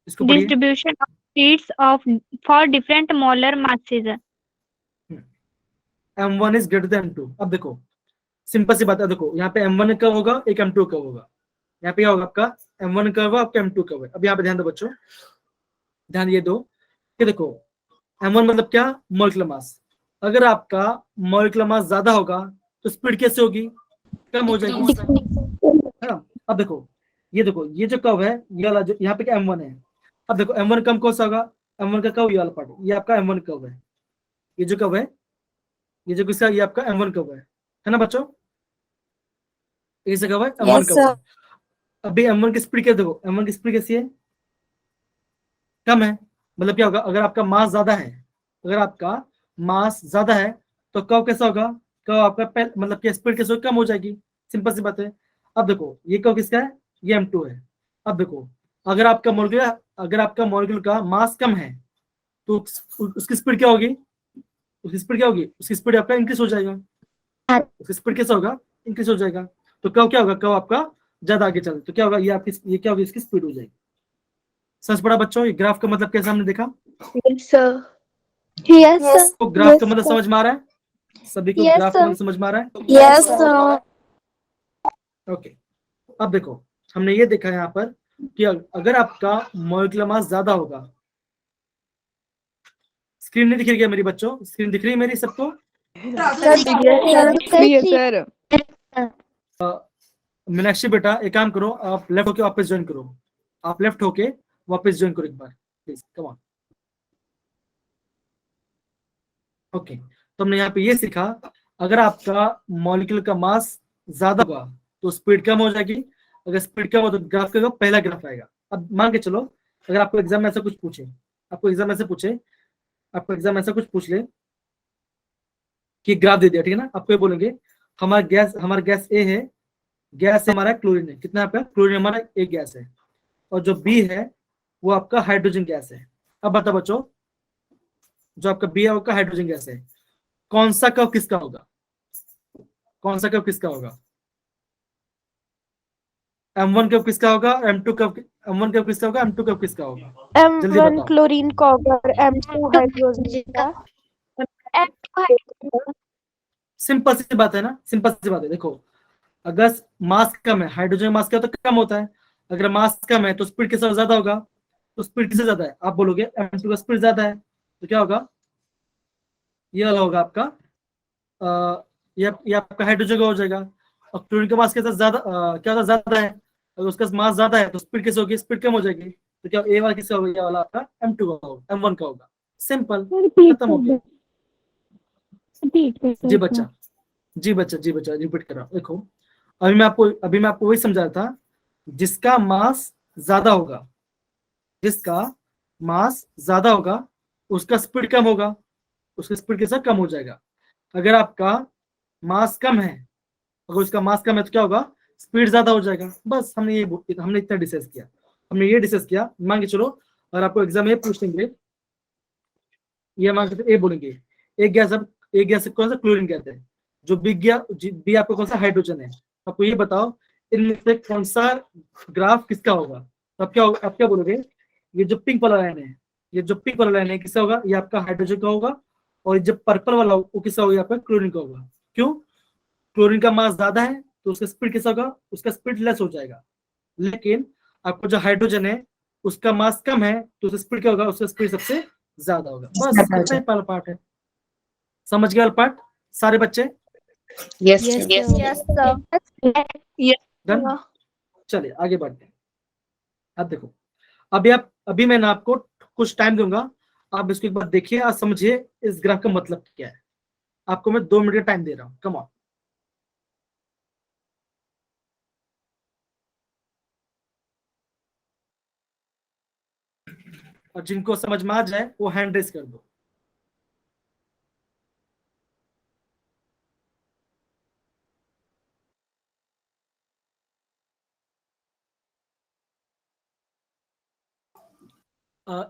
इसको पढ़िए। Distribution of speeds of for different molar masses. m1 is greater than m2। अब देखो सिंपल सी बात है, देखो यहाँ पे m1 कब होगा, एक m2 कब होगा। यहाँ पे क्या होगा आपका m1 कब होगा, आपका m2 कब है। अब यहाँ पे ध्यान दो बच्चों, ध्यान ये दो कि देखो m1 मतलब क्या, मॉलिक्यूलर मास। अगर आपका मॉलिक्यूलर मास ज्यादा होगा तो स्पीड कैसे होगी, कम हो जाएगी, है ना। अब देखो ये देखो, ये जो कर्व है ये वाला, जो यहाँ पे क्या m1 है। अब देखो m1 कम कौन सा होगा, m1 का कर्व ये वाला पार्ट, ये आपका m1 कर्व है। ये जो कर्व है, ये जो किसका, ये आपका m1 कर्व है ना बच्चों। ये से कर्व है m1 Yes, कर्व sir. है। अभी m1 की स्पीड क्या, देखो m1 की स्पीड कैसी है, कम है। मतलब क्या होगा, अगर आपका मास ज्यादा है, अगर आपका मास ज्यादा है तो कर्व कैसा होगा, कर्व आपका मतलब क्या स्पीड कैसे होगी, कम हो जाएगी, सिंपल सी बात है। अब देखो ये कर्व किसका है, ये m2 है। अब देखो अगर आपका मॉलिक्यूल का मास कम है तो उसकी स्पीड क्या होगी, उसकी स्पीड क्या होगी, उसकी स्पीड आपका इंक्रीज हो जाएगा, उसकी स्पीड कैसा होगा, इंक्रीज हो जाएगा। तो कर्व क्या होगा, कर्व आपका ज्यादा आगे चल, तो क्या होगा, ये क्या होगी, इसकी स्पीड हो जाएगी। समझ पड़ा बच्चों, ये ग्राफ का मतलब कैसे हमने देखा, Yes, sir. Yes, sir. तो ग्राफ का मतलब समझ में आ रहा है, सभी को Yes, ग्राफ का sir. मतलब समझ में आ रहा है। Yes, sir. ओके, अब देखो हमने ये देखा यहाँ पर कि अगर आपका मॉलिक्यूलर मास ज्यादा होगा, स्क्रीन नहीं दिख रही है मेरी बच्चों, स्क्रीन दिख रही है मेरी सबको। Yes, sir. मीनाक्षी बेटा एक काम करो, आप लेफ्ट होके वापस ज्वाइन करो, आप लेफ्ट होके वापस ज्वाइन करो एक बार प्लीज, कम ऑन। ओके, तो हमने यहाँ पे ये सीखा, अगर आपका मॉलिक्यूल का मास ज्यादा होगा तो स्पीड कम हो जाएगी, अगर स्पीड कम हो तो ग्राफ का पहला ग्राफ आएगा। अब मान के चलो अगर आपको एग्जाम में ऐसा कुछ पूछे, आपको एग्जाम ऐसा कुछ पूछ ले कि ग्राफ दे दिया, ठीक है ना, आपको ये बोलेंगे हमारा गैस ए है, गैस हमारा क्लोरीन है, कितना आपका क्लोरीन हमारा एक गैस है, और जो बी है वो आपका हाइड्रोजन गैस है। अब बताओ बच्चों, जो आपका बी है वो का हाइड्रोजन गैस है, कौन सा कर्व किसका होगा, कौन सा कर्व किसका होगा, m1 कर्व किसका होगा, m2 कर्व, m1 कर्व किसका होगा, m2 कर्व किसका होगा, जल्दी M1 बताओ। chlorine का होगा और M2 हाइड्रोजन का। सिंपल सी बात है ना, सिंपल सी बात है। देखो अगर मास कम है, हाइड्रोजन मास क्या होता है, कम होता है, अगर मास कम है तो स्पीड किससे ज्यादा होगा, तो स्पीड किससे ज्यादा है, आप बोलोगे m2 का स्पीड ज्यादा है, तो क्या होगा, ये वाला होगा आपका ये आपका हाइड्रोजन का हो जाएगा। और क्लोरीन का मास के साथ ज्यादा क्या होता ज्यादा है, अगर उसका मास ज्यादा है तो स्पीड कैसे होगी, स्पीड कम हो जाएगी, तो क्या ए वाला किसका होगा, ये वाला आपका m2 का होगा, m1 का होगा, सिंपल, खत्म हो गया। जी बच्चा, जी बच्चा रिपीट कर रहा हूं। देखो अभी मैं आपको वही समझा रहा था, जिसका मास ज्यादा होगा, जिसका मास ज्यादा होगा उसका स्पीड कम होगा, उसका स्पीड के साथ कम हो जाएगा। अगर आपका मास कम है, अगर उसका मास कम है तो क्या होगा, स्पीड ज्यादा हो जाएगा। बस हमने इतना डिस्कस किया, मान के चलो अगर आपको एग्जाम में पूछ लेंगे, ये मान के ए बोलेंगे, एक गैस कौन सा, क्लोरीन कहते हैं, जो बी आपका कौन सा, हाइड्रोजन है, आपको ये बताओ इनमें से कौन सा ग्राफ किसका होगा, तो आप क्या बोलोगे, ये जो पिंक वाला लाइन है, किसका होगा, ये आपका हाइड्रोजन का होगा, और जो पर्पल वाला वो किसका होगा, आपका क्लोरीन का होगा। क्यों, क्लोरीन का मास ज्यादा है तो उसका स्पीड कैसा होगा, उसका स्पीड लेस हो जाएगा, लेकिन आपको जो हाइड्रोजन है उसका मास कम है तो उसका स्पीड क्या होगा, उसका स्पीड सबसे ज्यादा होगा। बस इतना ही पहला पार्ट है, समझ गया पार्ट सारे बच्चे। Yes, Yes, sir. डन, चलिए आगे बढ़ते हैं। अब देखो अभी मैं ना आपको कुछ टाइम दूंगा, आप इसको एक बार देखिए और समझिए इस ग्राफ का मतलब क्या है। आपको मैं 2 मिनट का टाइम दे रहा हूं, कम ऑन। और जिनको समझ में आ जाए वो हैंड रेस कर दो।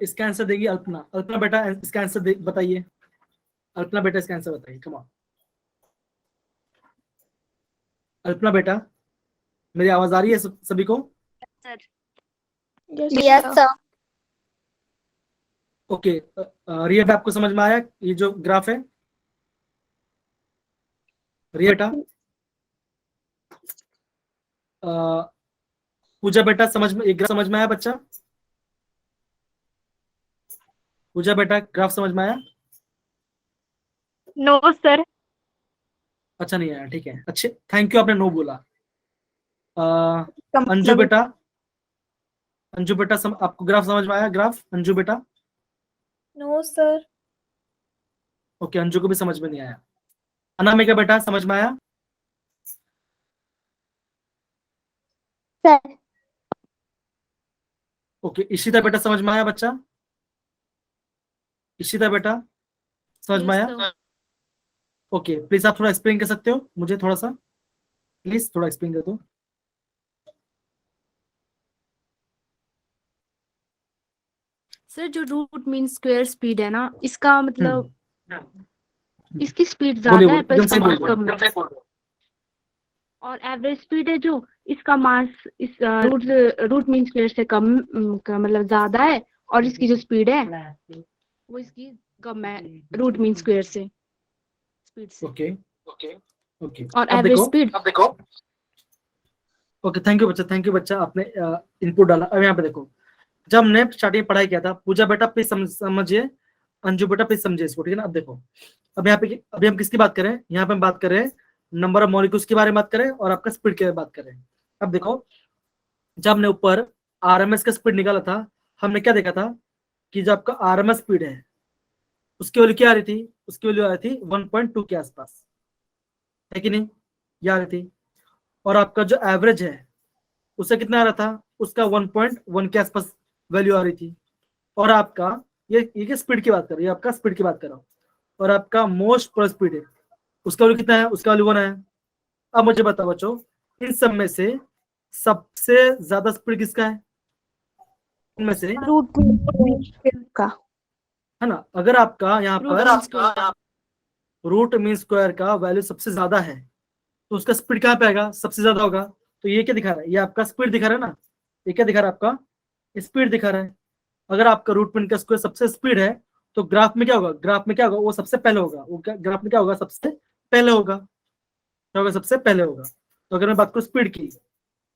इसका आंसर देगी अल्पना। अल्पना बेटा इसका आंसर बताइए। अल्पना बेटा इसका आंसर बताइए, कम ऑन। अल्पना बेटा, मेरी आवाज आ रही है सभी को? Yes, sir. ओके, रिया बेटा आपको समझ में आया ये जो ग्राफ है? रिया बेटा, पूजा बेटा समझ में, एक ग्राफ समझ में आया बच्चा? पूजा बेटा ग्राफ समझ में आया? No sir. अच्छा नहीं आया, ठीक है, अच्छे, थैंक यू, आपने नो बोला। अंजू बेटा, अंजू बेटा आपको ग्राफ समझ में आया? ग्राफ अंजू बेटा? No sir. ओके, अंजू को भी समझ में नहीं आया। अनामिका बेटा समझ में आया? Sir. ओके, इशिता बेटा समझ में आया बच्चा? इशिता बेटा समझ में आया? ओके, प्लीज आप थोड़ा एक्सप्लेन कर सकते हो मुझे, थोड़ा सा प्लीज थोड़ा एक्सप्लेन कर दो। सर जो रूट मीन स्क्वायर स्पीड है ना, इसका मतलब इसकी स्पीड बोलिए, ज्यादा है पर एकदम इसका सही मास बोल कम रहे है। हो। और एवरेज स्पीड है जो, इसका मास इस रूट मीन स्क्वायर से कम का मतलब ज्यादा है, और इसकी जो स्पीड है वो इसकी कम है रूट मीन स्क्वायर से स्पीड से। ओके ओके ओके, और अब एवरेज देखो, स्पीड। अब देखो, ओके, थैंक यू बच्चा, थैंक यू बच्चा, आपने इनपुट डाला। अब यहाँ पे देखो, जब हमने स्टार्टिंग पढ़ाई किया था, पूजा बेटा प्लीज समझिए, अंजू बेटा प्लीज समझिए इसको, ठीक है ना? अब देखो, अब यहाँ पे अभी हम किसकी बात करें? यहाँ पे हम बात कर रहे हैं नंबर ऑफ मॉलिक्यूल्स के बारे में बात करें और आपका स्पीड के बारे में बात करें। अब देखो, जब हमने ऊपर आरएमएस का स्पीड निकाला था, हमने क्या देखा था कि जो आपका आरएमएस स्पीड है उसकी वैल्यू क्या आ रही थी? उसकी वैल्यू आ रही थी 1.2 के आसपास, है कि नहीं? ये आ रही थी। और आपका जो एवरेज है उससे कितना आ रहा था? उसका 1.1 के आसपास वैल्यू आ रही थी। और आपका ये स्पीड की बात कर रही है, आपका स्पीड की बात कर रहा हूँ। और आपका मोस्ट प्रो स्पीड है, उसका वैल्यू कितना है? उसका वैल्यू 1 है। अब मुझे बताओ बच्चों, इन सब में से सबसे ज्यादा स्पीड किसका है? इनमें से रूट का। है ना? अगर आपका यहाँ पर रूट मीन स्क्वायर का वैल्यू सबसे ज्यादा है तो उसका स्पीड कहाँ पे आएगा? सबसे ज्यादा होगा। तो ये क्या दिखा रहा है? ये आपका स्पीड दिखा रहा है ना? ये क्या दिखा रहा है? आपका स्पीड दिखा रहा है। अगर आपका रूट मीन का स्क्वायर सबसे स्पीड है तो ग्राफ में क्या होगा? ग्राफ में क्या होगा? वो सबसे पहले होगा। वो ग्राफ में क्या होगा? सबसे पहले होगा। क्या होगा? सबसे पहले होगा। तो अगर मैं बात करूँ स्पीड की,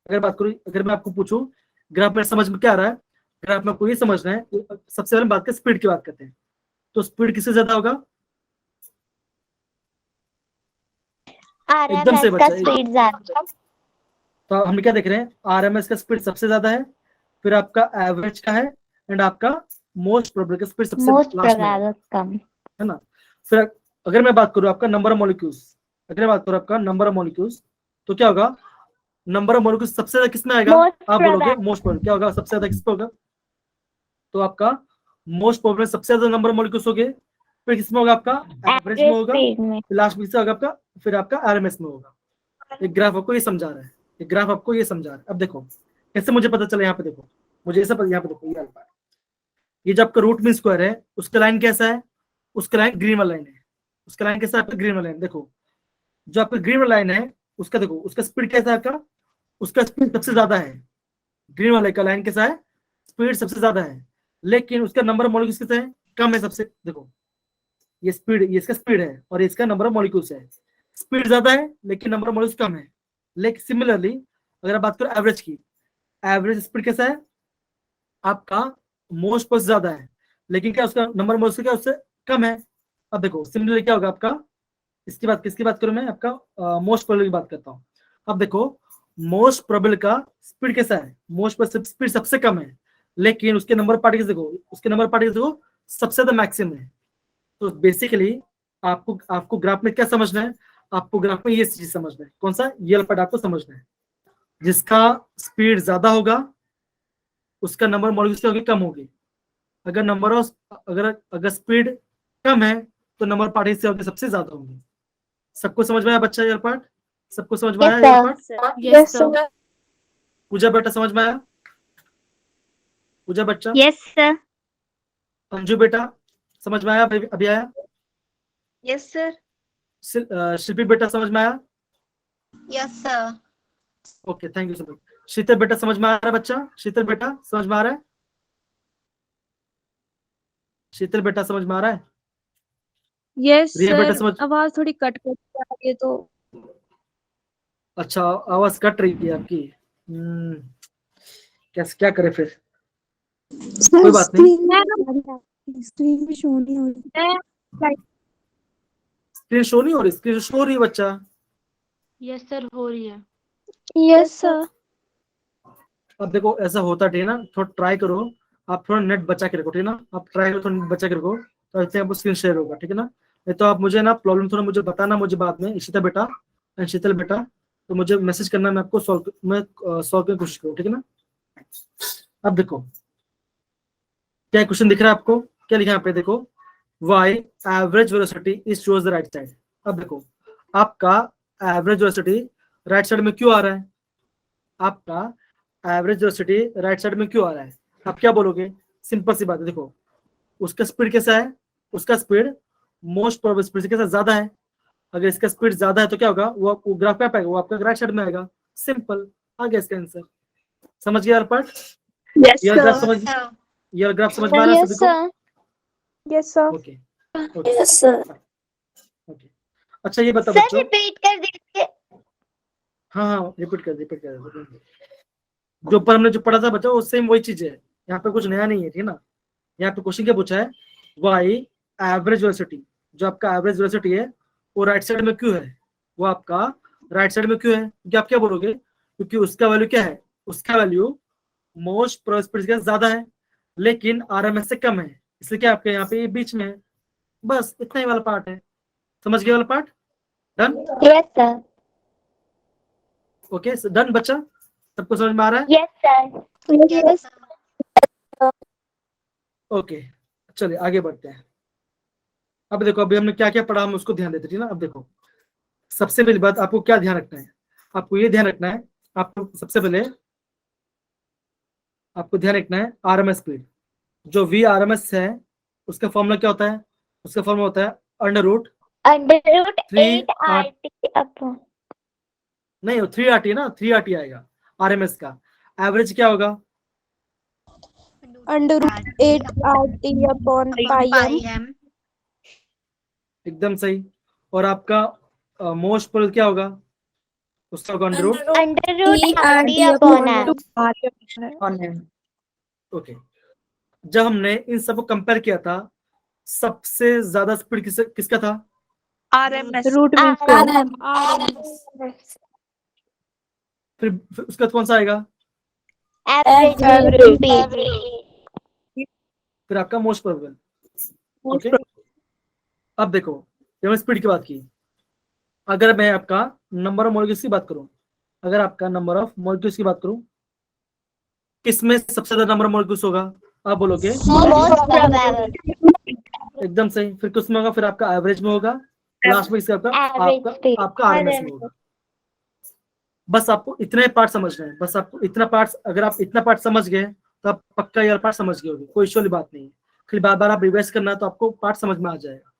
अगर मैं आपको पूछूं ग्राफ में समझ में क्या आ रहा है, ग्राफ में आपको ये समझना है, सबसे पहले बात करें स्पीड की बात करते हैं, तो स्पीड किससे ज्यादा होगा? एकदम से RMS का बच्चा, स्पीड ज्यादा। तो हम क्या देख रहे हैं? आरएमएस का स्पीड सबसे ज्यादा है, फिर आपका एवरेज का है, एंड आपका मोस्ट प्रोबेबल का स्पीड सबसे मोस्ट लास्ट में है प्रोबेबल कम। है ना? फिर अगर मैं बात करूं आपका नंबर ऑफ मॉलिक्यूल्स, अगर मैं बात करूं आपका नंबर ऑफ मॉलिक्यूल्स, तो क्या होगा? नंबर ऑफ मॉलिक्यूल्स सबसे ज्यादा किसमें आएगा? Most आप बोलोगे probable। Most probable. क्या होगा? सबसे ज्यादा किस पे होगा? तो आपका मोस्ट प्रोबेबल सबसे ज्यादा नंबर ऑफ मॉलिक्यूल्स हो गए, फिर किसमें होगा? आपका एवरेज में होगा, स्पीड में। लास्ट में किससे होगा? आपका फिर आपका आरएमएस में होगा। एक ग्राफ आपको ये समझा रहा है, एक ग्राफ आपको ये समझा रहा है। अब देखो कैसे मुझे पता चला, यहाँ पे देखो, मुझे ऐसा यहाँ पे देखो, ये अल्फा है, ये जो आपका रूट मीन स्क्वायर है उसका लाइन कैसा है? उसका लाइन ग्रीन वाला लाइन है। उसका लाइन कैसा है? आपका ग्रीन वाला लाइन। देखो जो आपका ग्रीन वाला लाइन है उसका देखो, उसका स्पीड कैसा है? आपका उसका स्पीड सबसे ज्यादा है। ग्रीन वाले का लाइन कैसा है? स्पीड सबसे ज्यादा है, लेकिन उसका नंबर ऑफ मॉलिक्यूल्स कितना है? कम है सबसे। देखो ये स्पीड, ये इसका स्पीड है और इसका नंबर ऑफ मॉलिक्यूल्स है। स्पीड ज्यादा है लेकिन नंबर ऑफ मॉलिक्यूल्स कम है। लेकिन सिमिलरली अगर आप बात करो एवरेज की, एवरेज स्पीड कैसा है? आपका मोस्ट पर ज्यादा है, लेकिन क्या उसका नंबर ऑफ मॉलिक्यूल्स क्या उससे कम है। अब देखो सिमिलरली क्या होगा आपका? इसकी बात किसकी बात करूं मैं? आपका मोस्ट प्रोबेबल की बात करता हूँ। अब देखो मोस्ट प्रोबेबल का स्पीड कैसा है? मोस्ट पर स्पीड सबसे कम है, लेकिन उसके नंबर पार्टिकल्स देखो, उसके नंबर पार्टिकल्स देखो सबसे ज्यादा मैक्सिमम है। तो बेसिकली आपको ग्राफ में क्या समझना है? आपको ग्राफ में ये चीज समझना है। कौन सा? ये पार्ट आपको समझना है। जिसका स्पीड ज्यादा होगा उसका नंबर मॉलिक्यूल्स क्या होगी? कम होगी। अगर नंबर ऑफ अगर स्पीड कम है तो नंबर पार्टिकल्स होंगे सबसे ज्यादा होंगे। सबको समझ में आया बच्चा ये पार्ट? सबको समझ में आया ये पार्ट? Yes, sir. पूजा बेटा समझ में आया? पूजा बच्चा, यस सर। अंजू बेटा समझ में आया? अभी आया? Yes, sir. शिल्पी बेटा समझ में आया? Yes, sir. Okay, thank you so much. Sheetal बेटा समझ में आ रहा है? बच्चा शीतल बेटा समझ में आ रहा है? शीतल बेटा समझ में आ रहा है? यस रिया बेटा सर, समझ? आवाज थोड़ी कट कट के आ रही है तो। अच्छा, आवाज कट रही थी आपकी। कैसे, क्या करे फिर? कोई बात नहीं, स्क्रीन में शो नहीं हो रही। स्क्रीन शो नहीं हो रही? स्क्रीन शो हो रही है बच्चा। यस सर, हो रही है। Yes sir. अब देखो ऐसा होता है ना, थोड़ा ट्राई करो, आप थोड़ा नेट बचा के रखो, ठीक है ना? आप ट्राई करो, थोड़ा नेट बचा के रखो, तो ऐसे आपको स्क्रीन शेयर होगा, ठीक है ना? नहीं तो आप मुझे ना प्रॉब्लम थोड़ा मुझे बताना, मुझे बाद में ईशिता बेटा एंड शीतल बेटा, तो मुझे मैसेज करना, मैं आपको सॉल्व करने की कोशिश करूँ, ठीक है ना? अब देखो क्या क्वेश्चन दिख रहा है आपको, क्या लिखा है यहाँ पे? देखो, why average velocity is towards the right side. अब देखो आपका एवरेज वेलोसिटी राइट साइड में क्यों आ रहा है? आपका एवरेज वेलोसिटी राइट साइड में क्यों आ रहा है? आप क्या बोलोगे? सिंपल सी बात है, देखो उसका स्पीड कैसा है? उसका स्पीड मोस्ट प्रोबेबल स्पीड से कैसा ज्यादा है। अगर इसका स्पीड ज्यादा है तो क्या होगा? वो ग्राफ क्या पाएगा? वो आपका राइट साइड में आएगा। सिंपल, आ गया इसका आंसर। समझ गया पार्ट? यस ये ग्राफ सर। समझ, ये ग्राफ समझ में आ रहा है सभी यस को? Sir. Yes sir. Okay okay. अच्छा ये बता सर बच्चों, रिपीट कर दीजिए। हाँ रिपीट कर। जो ऊपर हमने जो पढ़ा था बच्चों, वो सेम वही चीज है, यहाँ पे कुछ नया नहीं है, ठीक है ना? यहाँ पे क्वेश्चन क्या पूछा है? वाई एवरेज वेलोसिटी, जो आपका एवरेज वेलोसिटी है वो राइट साइड में क्यों है? वो आपका राइट साइड में क्यों है? क्योंकि आप क्या बोलोगे? क्योंकि उसका वैल्यू क्या है? उसका वैल्यू मोस्ट प्रोबेबल स्पीड से ज्यादा है, लेकिन आरएमएस से कम है, इसलिए क्या आपके यहाँ पे ये बीच में है। बस इतना ही वाला पार्ट है। समझ गए वाला part? Done? Yes sir. Okay done बच्चा, सबको समझ में आ रहा है? Yes sir. Yes, sir. Okay चलिए आगे बढ़ते हैं। अब देखो अभी हमने क्या क्या पढ़ा, हम उसको ध्यान देते, ठीक है ना? अब देखो सबसे पहली बात आपको क्या ध्यान रखना है? आपको ये ध्यान रखना है, आपको सबसे पहले आपको ध्यान रखना है आरएमएस स्पीड। जो वी आरएमएस है उसका फॉर्मूला क्या होता है? उसका फॉर्मूला होता है अंडर रूट अंडर 3 8 अपॉन नहीं 3RT ना, 3RT आएगा आरएमएस का। एवरेज क्या होगा? Under root 8 RT upon pi M. एकदम सही। और आपका मोस्ट प्रोबेबल क्या होगा? उसका होगा under root. Under root RT upon M. Okay, जब हमने इन सबको कंपेयर किया था, सबसे ज्यादा स्पीड किसका था? RMS। रूट फिर उसका कौन सा आएगा? एवरेज फिर आपका मोस्ट प्रोबेबल। ओके अब देखो, जब हमने स्पीड की बात की, अगर मैं आपका नंबर ऑफ मॉलिक्यूल्स की बात करूं, अगर आपका नंबर ऑफ मॉलिक्यूल्स की बात करूं, किसमें सबसे ज्यादा नंबर ऑफ मॉलिक्यूल्स होगा? आप बोलोगे एकदम सही। फिर किसमें होगा? फिर आपका एवरेज में होगा। लास्ट में इसका आपका आरएमएस में होगा। बस आपको इतने पार्ट समझना है, बस आपको इतना पार्ट, अगर आप इतना पार्ट समझ गए तो आप पक्का ये पार्ट समझ गए होगे, कोई इश्यू वाली बात नहीं है। फिर बार बार आप रिवाइज करना तो आपको पार्ट समझ में आ जाएगा।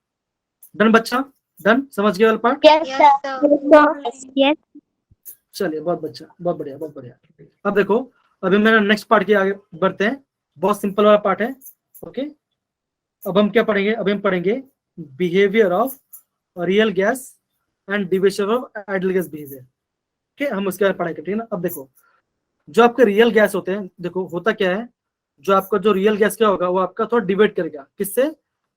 डन बच्चा? डन? समझ गए वाला पार्ट? यस चलिए बहुत बच्चा, बहुत बढ़िया बहुत बढ़िया। अब देखो अभी मेरा नेक्स्ट पार्ट के आगे बढ़ते हैं, बहुत सिंपल वाला पार्ट है। ओके अब हम क्या पढ़ेंगे? अभी हम पढ़ेंगे behaviour of real gas and division of ideal gas behaviour. ठीक है, हम उसके बारे में पढ़ाई करते हैं ना। अब देखो जो आपके रियल गैस होते हैं, देखो होता क्या है, जो आपका जो रियल गैस क्या होगा, वो आपका थोड़ा डिवाइड करेगा किससे?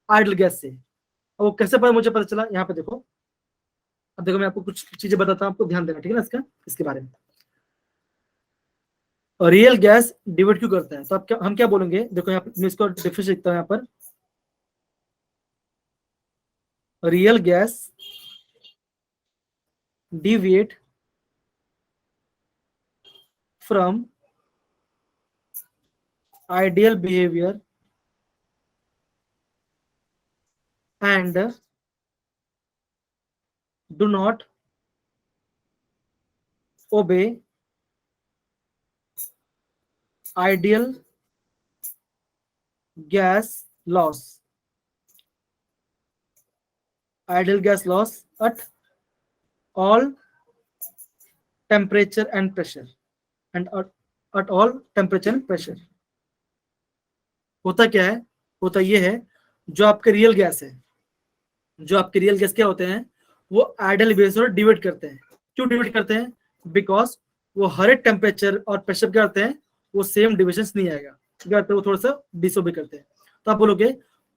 आइडियल गैस से। अब वो कैसे पता मुझे पता चला? यहाँ पे देखो, अब देखो मैं आपको कुछ चीजें बताता हूँ, आपको ध्यान देना, ठीक है ना? इसके बारे में रियल गैस डिवाइड क्यों करता है, तो आप हम क्या बोलेंगे? देखो यहाँ पे मैं इसको डिफरेंस लिखता हूँ यहाँ पर। Real gas deviate from ideal behavior and do not obey ideal gas laws. Ideal gas laws at all temperature and pressure and at all temperature and pressure. होता क्या है, होता ये है, जो आपके रियल गैस है, जो आपके रियल गैस क्या होते हैं, वो आइडियल बेस और डिवाइड करते हैं। क्यों डिवाइड करते हैं? बिकॉज वो हर एक टेम्परेचर और प्रेशर क्या करते हैं, वो सेम डिविजन नहीं आएगा, क्या करते हैं, वो थोड़ा सा डिसोबे करते हैं। तो आप बोलोगे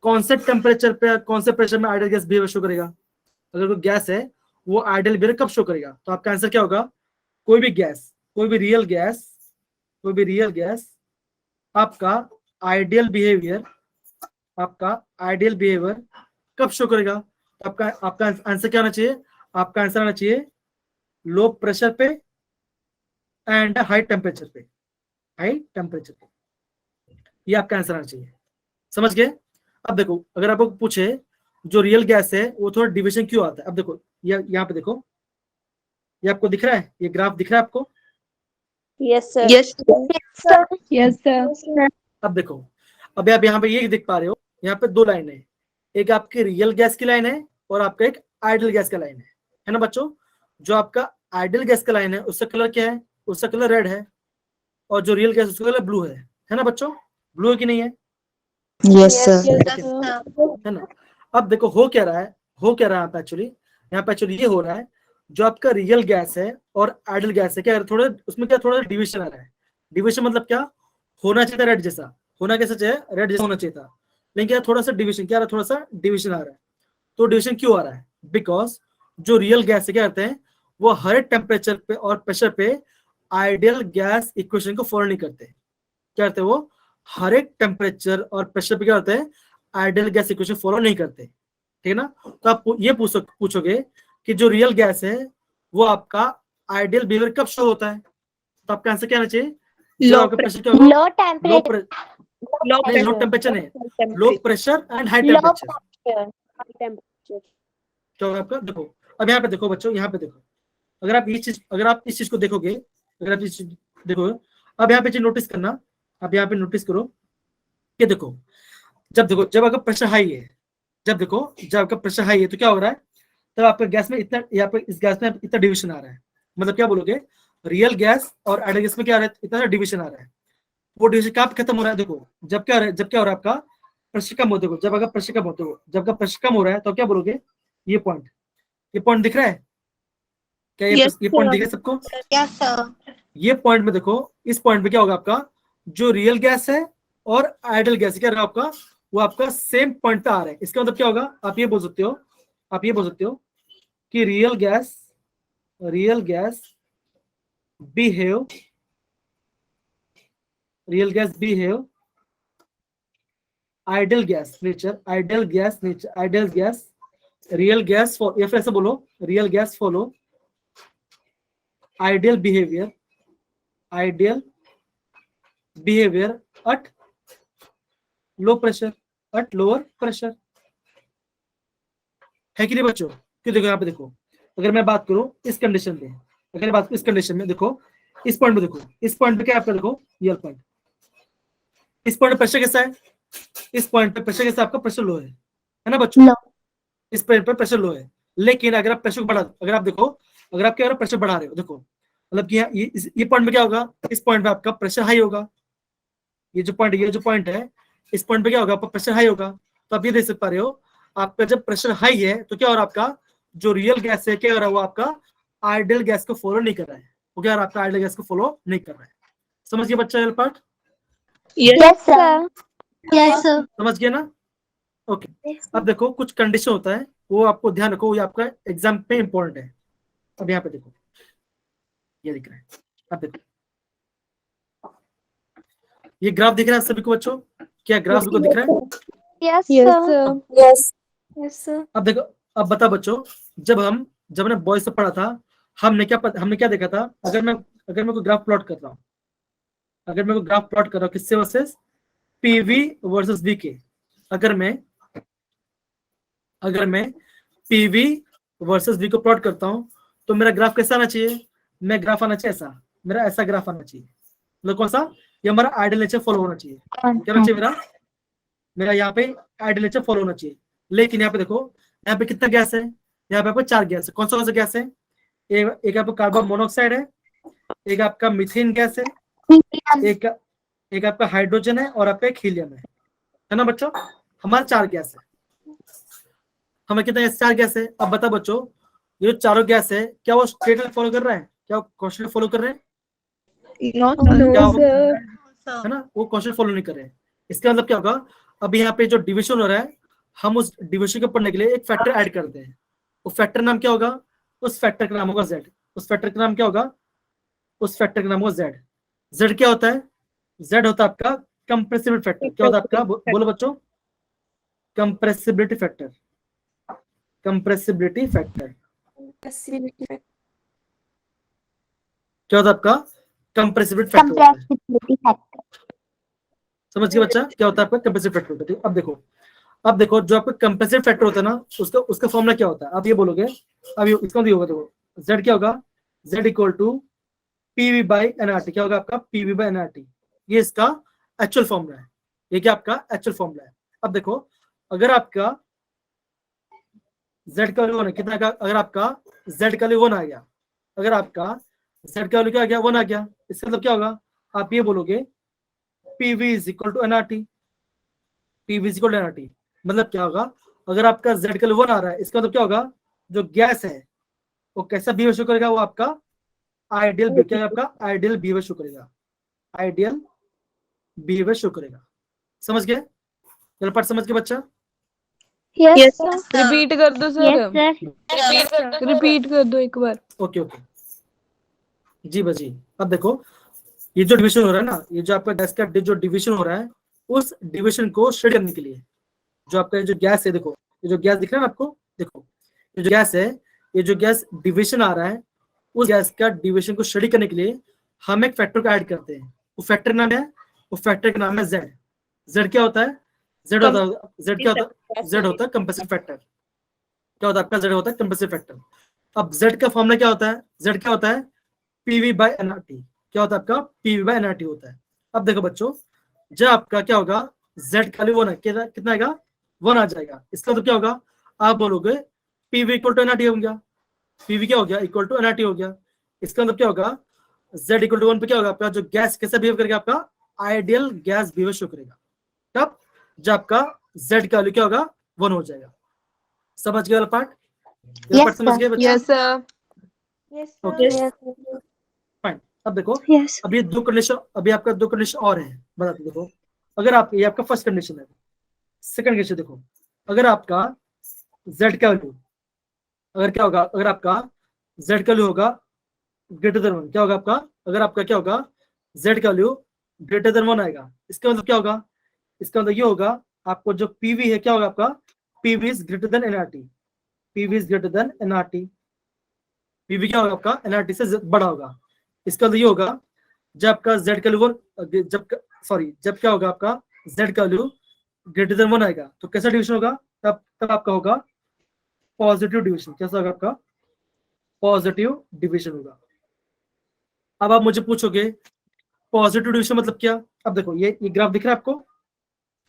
कौन से टेम्परेचर पे कौन से प्रेशर में आइडियल गैस बिहेवियर शो करेगा? अगर कोई गैस है वो आइडियल बिहेवियर कब शो करेगा? तो आपका आंसर क्या होगा? कोई भी गैस, कोई भी रियल गैस आपका आइडियल बिहेवियर कब शो करेगा? तो आपका आंसर क्या आना चाहिए? आपका आंसर आना चाहिए लो प्रेशर पे एंड हाई टेम्परेचर पे, ये आपका आंसर आना चाहिए। समझ गए? अब देखो, अगर आपको पूछे जो रियल गैस है वो थोड़ा डिविजन क्यों आता है, अब देखो यहाँ पे देखो, ये आपको दिख रहा है, ये ग्राफ दिख रहा है आपको? Yes sir. Yes sir. अब देखो, अब आप यहाँ पे ये देख पा रहे हो, यहाँ पे दो लाइन है, एक आपकी रियल गैस की लाइन है और आपका एक आइडियल गैस का लाइन है ना बच्चों? जो आपका आइडियल गैस का लाइन है उसका कलर क्या है? उसका कलर रेड है, और जो रियल गैस उसका कलर ब्लू है ना बच्चों? ब्लू है कि नहीं है? Yes sir. है ना? अब देखो हो क्या रहा है, यहाँ पे एक्चुअली ये हो रहा है, जो आपका रियल गैस है और आइडियल गैस है, क्या थोड़ा उसमें क्या थोड़ा डिविजन आ रहा है। डिविजन मतलब क्या? होना चाहिए था रेड जैसा, होना कैसा चाहिए? रेड जैसा होना चाहिए था, लेकिन क्या थोड़ा सा डिविजन, क्या थोड़ा सा डिविजन आ रहा है। तो डिविजन क्यों आ रहा है? बिकॉज जो रियल गैस है क्या करते हैं, वो हर एक टेम्परेचर पे और प्रेशर पे आइडियल गैस इक्वेशन को फॉलो नहीं करते। क्या करते हैं? वो हर एक टेम्परेचर और प्रेशर पे क्या करते हैं? आइडियल गैस इक्वेशन फॉलो नहीं करते, ठीक है ना? तो आप ये पूछोगे कि जो रियल गैस है वो आपका आइडियल बिहेवियर कब शो होता है? तो आपका आंसर क्या आना चाहिए? लो प्रेशर क्या होगा? लो टेम्परेचर लो टेम्परेचर नहीं, low pressure and high temperature. क्या होगा आपका? देखो अब यहाँ पे देखो बच्चों, यहाँ पे देखो, अगर आप इस चीज को देखोगे, अब यहाँ पे चीज नोटिस करना, अब यहाँ पे नोटिस करो कि देखो, जब आपका प्रेशर हाई है, जब आपका प्रेशर हाई है तो क्या हो रहा है? तब आपका गैस में इतना, यहाँ पे इस गैस में इतना डिविजन आ रहा है। मतलब क्या बोलोगे? रियल गैस और आइडियल गैस में क्या आ रहा है? इतना डिविजन आ रहा है। वो डिविजन कब खत्म हो रहा है? देखो जब क्या हो रहा है? आपका प्रेशर कम होते हो, जब आपका प्रेशर कम हो रहा है तो क्या बोलोगे? ये पॉइंट दिख रहा है क्या? ये पॉइंट दिख रहा है सबको? Yes sir. ये पॉइंट में देखो, इस पॉइंट पे क्या होगा? आपका जो रियल गैस है और आइडियल गैस क्या रहा आपका, वो आपका सेम पॉइंट पे आ रहा है। इसका मतलब क्या होगा? आप ये बोल सकते हो कि real gas behave ideal gas nature, real gas for, या फिर ऐसा बोलो, real gas follow ideal behaviour at low pressure, at lower pressure, है कि नहीं बच्चों? क्यों देखो यहाँ पे देखो, अगर मैं बात करूं इस कंडीशन पे, अगर बात इस कंडीशन में देखो, इस पॉइंट पे देखो, इस पॉइंट पे क्या आपका देखो, ये पॉइंट, इस पॉइंट पे प्रेशर कैसा है? इस पॉइंट पे प्रेशर कैसा? आपका प्रेशर लो है ना बच्चों? इस पॉइंट पे प्रेशर लो है, लेकिन अगर आप प्रेशर को बढ़ा, अगर आप देखो, अगर आप क्या प्रेशर बढ़ा रहे हो, देखो मतलब कि ये पॉइंट पे क्या होगा? इस पॉइंट पे आपका प्रेशर हाई होगा। ये जो पॉइंट है, इस पॉइंट पे क्या होगा? आपका प्रेशर हाई होगा। तो आप ये देख पा रहे हो, आपका जब प्रेशर हाई है तो क्या हो रहा है? आपका जो रियल गैस है क्या हो रहा है? वो आपका आइडियल गैस को फॉलो नहीं कर रहा है। वो क्या हो रहा है? आपका आइडियल गैस को फॉलो नहीं कर रहा है। समझ गए बच्चा? Part yes sir. Yes sir. समझ गए ना? ओके। अब देखो कुछ कंडीशन होता है, वो आपको ध्यान रखो, ये आपका एग्जाम पे इंपॉर्टेंट है। अब यहाँ पे देखो, ये दिख रहा है, अब देखो ये ग्राफ दिख रहा है सभी को बच्चों? क्या ग्राफ को दिख रहा है? Yes sir. अब देखो, अब बता बच्चों, जब हमने बॉयज से पढ़ा था, हमने क्या देखा था? अगर मैं कोई ग्राफ प्लॉट कर रहा हूँ, किससे वर्सेस पीवी वर्सेस वी के, अगर मैं पीवी वर्सेस वी को प्लॉट करता हूं तो मेरा ग्राफ कैसा आना चाहिए? मैं ग्राफ आना चाहिए ऐसा, मेरा ऐसा ग्राफ आना चाहिए। मतलब कौन सा? ये हमारा आइडियल नेचर फॉलो होना चाहिए। क्या होना चाहिए? मेरा यहाँ पे आइडियल नेचर फॉलो होना चाहिए। लेकिन यहाँ पे देखो, यहाँ पे कितना गैस है, यहाँ पे आपको 4 गैस है। कौन सा गैस है? एक आपका कार्बन मोनोऑक्साइड है, एक आपका मीथेन गैस है, एक आपका हाइड्रोजन है और आपका एक हीलियम है ना बच्चों? हमारे 4 गैस है। हमें कितना गैस? 4 गैस है। अब बताओ बच्चों, ये जो चारों गैस है क्या वो स्ट्रेट लाइन फॉलो कर रहा है? क्या वो क्वेश्चन फॉलो कर रहे हैं? क्या वो- है ना, वो क्वेश्चन फॉलो नहीं कर रहे हैं। इसका मतलब क्या होगा, अब यहाँ पे जो डिविजन हो रहा है, हम उस डिविजन को पढ़ने के लिए एक फैक्टर ऐड करते हैं। वो फैक्टर नाम क्या होगा? उस फैक्टर का नाम होगा जेड। उस फैक्टर का नाम क्या होगा? उस फैक्टर का नाम होगा जेड। जेड क्या होता है? जेड होता है आपका कंप्रेसिबिलिटी फैक्टर। क्या होता है आपका? बोलो बच्चों, कंप्रेसिबिलिटी फैक्टर। कंप्रेसिबिलिटी फैक्टर क्या होता है आपका? Compressibility factor. समझ गए बच्चा? क्या होता है आपका कंप्रेसिव फैक्टर होता है? अब देखो जो आपका कंप्रेसिव फैक्टर होता है ना, उसका फॉर्मूला क्या होता है? आप ये बोलोगे, अब इसका भी होगा, देखो z क्या होगा? z equal to PV by NRT. क्या होगा आपका? PV by NRT. ये इसका एक्चुअल फॉर्मूला है। ये क्या आपका एक्चुअल फॉर्मूला है? अब देखो, अगर आपका z का वैल्यू 1 है, कितना का? अगर आपका z का वैल्यू 1 आ गया, अगर आपका z का वैल्यू क्या आ गया? 1 आ गया, इसका मतलब क्या होगा? आप ये बोलोगे PV is equal to NRT. PV is equal to NRT मतलब क्या होगा? अगर आपका Z का 1 आ रहा है, इसका मतलब क्या होगा? जो गैस है वो कैसा बिहेव शो करेगा? वो आपका आइडियल, क्या है आपका? आइडियल बिहेवियर शो करेगा। आइडियल बिहेवियर शो करेगा। समझ गए? चलो पाठ समझ गए बच्चा? यस रिपीट कर दो Yes, सर, sir. रिपीट कर दो एक बार। ओके ओके जी बजी। अब देखो, ये जो डिविजन हो रहा है ना, ये जो आपका गैस का जो डिविजन हो रहा है, उस डिविजन को स्टडी करने के लिए जो आपका जो गैस है, देखो ये जो गैस दिख रहा है ना आपको, देखो ये जो गैस है, ये जो गैस डिविजन आ रहा है, उस गैस का डिविजन को स्टडी करने के लिए हम एक फैक्टर को ऐड करते हैं। वो फैक्टर नाम है, वो फैक्टर का नाम है जेड। जेड क्या होता है? जेड क्या होता है? जेड होता है कंप्रेसिव फैक्टर। क्या होता है आपका? जेड होता है कंप्रेसिव फैक्टर। अब जेड का फॉर्मूला क्या होता है? जेड क्या होता है? PV by NRT. क्या होता है आपका? पीवी बाई एनआरटी होता है। अब देखो बच्चों, जब आपका क्या होगा? जेड का वैल्यू 1 है, कितना आएगा? 1 आ जाएगा। इसका तो क्या होगा? आप बोलोगे पीवी इक्वल टू एनआरटी हो गया। पीवी क्या हो गया? इक्वल टू एनआरटी हो गया। इसका मतलब क्या होगा? जेड इक्वल टू 1 पे क्या होगा? आपका जो गैस कैसा बिहेव करेगा? आपका आइडियल गैस बिहेव शो करेगा। तब जब आपका जेड का वैल्यू क्या होगा? 1 हो जाएगा। समझ गए वाला पार्ट? Yes, पार्ट समझ गए बच्चा? Yes sir. Okay fine. अब देखो, यस अभी 2 कंडीशन, अभी आपका 2 कंडीशन और है, बताते देखो। अगर आप, ये आपका फर्स्ट कंडीशन है। सेकंड कंडीशन देखो, अगर आपका z का वैल्यू, अगर क्या होगा? अगर आपका z का वैल्यू होगा ग्रेटर देन 1, क्या होगा आपका? अगर आपका क्या होगा? z का वैल्यू ग्रेटर देन 1 आएगा, इसका मतलब क्या होगा? इसका मतलब ये होगा, आपको जो PV है क्या होगा आपका? PV is greater than NRT. PV is greater than NRT. PV क्या होगा आपका? एनआरटी से बड़ा होगा। इसका मतलब ये होगा, जब आपका z का वैल्यू, जब क्या होगा? आपका z का वैल्यू ग्रेटर देन 1 आएगा, तो कैसा डिवीजन होगा? तब आपका होगा पॉजिटिव डिवीजन। कैसा होगा आपका? पॉजिटिव डिवीजन होगा। अब आप मुझे पूछोगे पॉजिटिव डिवीजन मतलब क्या? अब देखो, ये ग्राफ दिख रहा है आपको?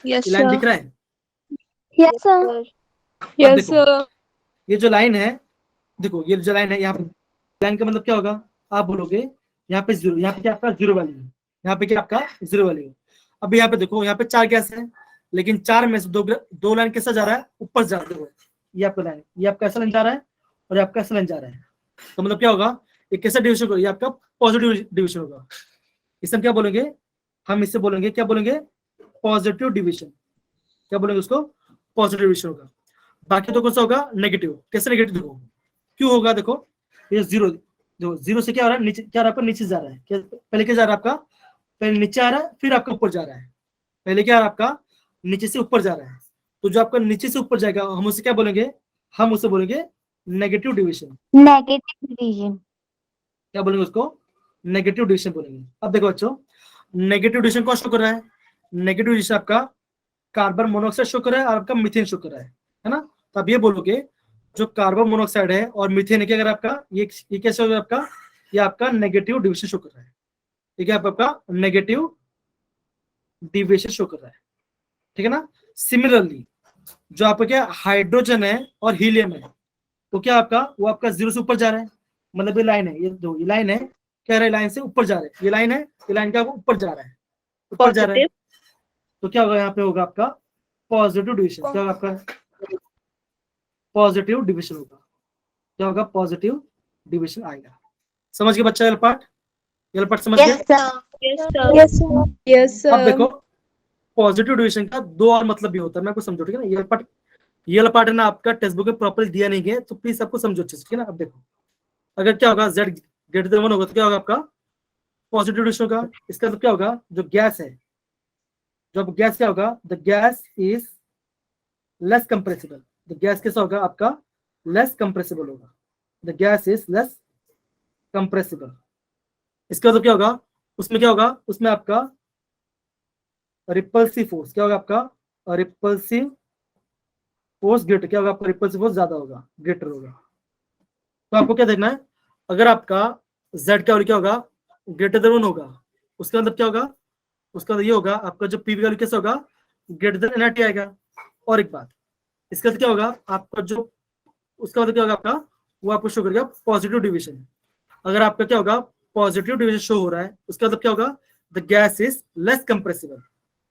यस ये लाइन सर। दिख रहा है? यस सर अब यस देखो, सर। ये जो लाइन है, देखो ये जो लाइन है, यहाँ पे लाइन का मतलब क्या होगा? आप बोलोगे यहाँ पे 0, यहाँ पे क्या आपका 0 वैल्यू है, यहाँ पे क्या आपका 0 वैल्यू है। अब यहाँ पे देखो, यहाँ पे 4 गैस है, लेकिन 4 में से 2 लाइन कैसा जा रहा है? ऊपर जा रहा है। ये आपका लाइन, ये आपका ऐसा लाइन जा रहा है और आपका ऐसा लाइन जा रहा है। तो मतलब क्या होगा? ये कैसा डिवीजन होगा? ये आपका पॉजिटिव डिवीजन होगा। इसे हम क्या बोलेंगे? हम इससे बोलेंगे, क्या बोलेंगे? Positive division. क्या बोलेंगे उसको? पॉजिटिव डिवीजन होगा। बाकी तो कौन सा होगा? नेगेटिव। कैसे नेगेटिव? देखो क्यों होगा, देखो ये 0, देखो 0 से क्या हो रहा है? नीचे, क्या आपका नीचे जा रहा है? पहले क्या जा रहा है आपका? पहले नीचे आ रहा है, फिर आपका ऊपर जा रहा है। पहले क्या आ रहा है आपका? नीचे से ऊपर जा रहा है। तो जो आपका नीचे से ऊपर जाएगा, हम उसे क्या बोलेंगे? हम उसे बोलेंगे नेगेटिव डिवीजन। Negative division. क्या बोलेंगे उसको? नेगेटिव डिवीजन बोलेंगे। अब देखो बच्चों, नेगेटिव डिवीजन कौन शो कर रहा है? नेगेटिव डिवीजन आपका कार्बन मोनोऑक्साइड शो कर रहा है और आपका मीथेन शो कर रहा है ना? तो आप ये बोलोगे जो कार्बन मोनोऑक्साइड है और मीथेन है, अगर आपका ये कैसे होगा आपका? ये आपका नेगेटिव डिवीजन शो कर रहा है। ठीक है, आपका नेगेटिव डिवीजन शो कर रहा है। ठीक है ना? सिमिलरली जो आपका क्या हाइड्रोजन है और हीलियम है, तो क्या आपका वो आपका 0 से ऊपर जा रहा है, मतलब ये लाइन है, ये दो ये लाइन है, क्या रहा है, लाइन से ऊपर जा रहा है, ये लाइन है, ये लाइन का ऊपर जा रहा है, ऊपर जा रहा है, तो क्या होगा यहाँ पे होगा आपका पॉजिटिव डिविजन। क्या होगा आपका पॉजिटिव डिविजन होगा, क्या होगा पॉजिटिव डिविजन आएगा। समझ गए बच्चा ये पार्ट समझ गए? यस अब देखो पॉजिटिव डिविजन का दो और मतलब भी होता है, मैं आपको समझो ठीक है ना। ये वाला पार्ट है ना आपका टेक्स्ट बुक में प्रॉपर्ली दिया नहीं गया, तो प्लीज आपको समझो अच्छे से, ठीक है ना। अब देखो अगर क्या होगा z ग्रेटर देन 1 होगा तो क्या होगा आपका पॉजिटिव डिविजन होगा। इसका मतलब क्या होगा, जो गैस है, जो गैस क्या होगा, the gas is less compressible, the gas कैसा होगा आपका लेस कंप्रेसिबल होगा, the gas is less compressible. इसका मतलब क्या होगा, उसमें क्या होगा, उसमें आपका रिपल्सिव फोर्स क्या होगा, आपका रिपल्सिव फोर्स ग्रेटर, क्या होगा आपका रिपल्सिव फोर्स ज्यादा होगा, ग्रेटर होगा। तो आपको क्या देखना है, अगर आपका z का वैल्यू क्या होगा ग्रेटर देन 1 होगा, उसका मतलब क्या होगा, उसका मतलब ये होगा आपका जो पी वैल्यू कैसा होगा ग्रेटर देन nRT आएगा। और एक बात, इसका मतलब क्या होगा आपका जो, उसका मतलब क्या होगा आपका, वो आपको शो करेगा पॉजिटिव डिविजन। अगर आपका क्या होगा पॉजिटिव डिविजन शो हो रहा है, उसका मतलब क्या होगा the gas is less compressible.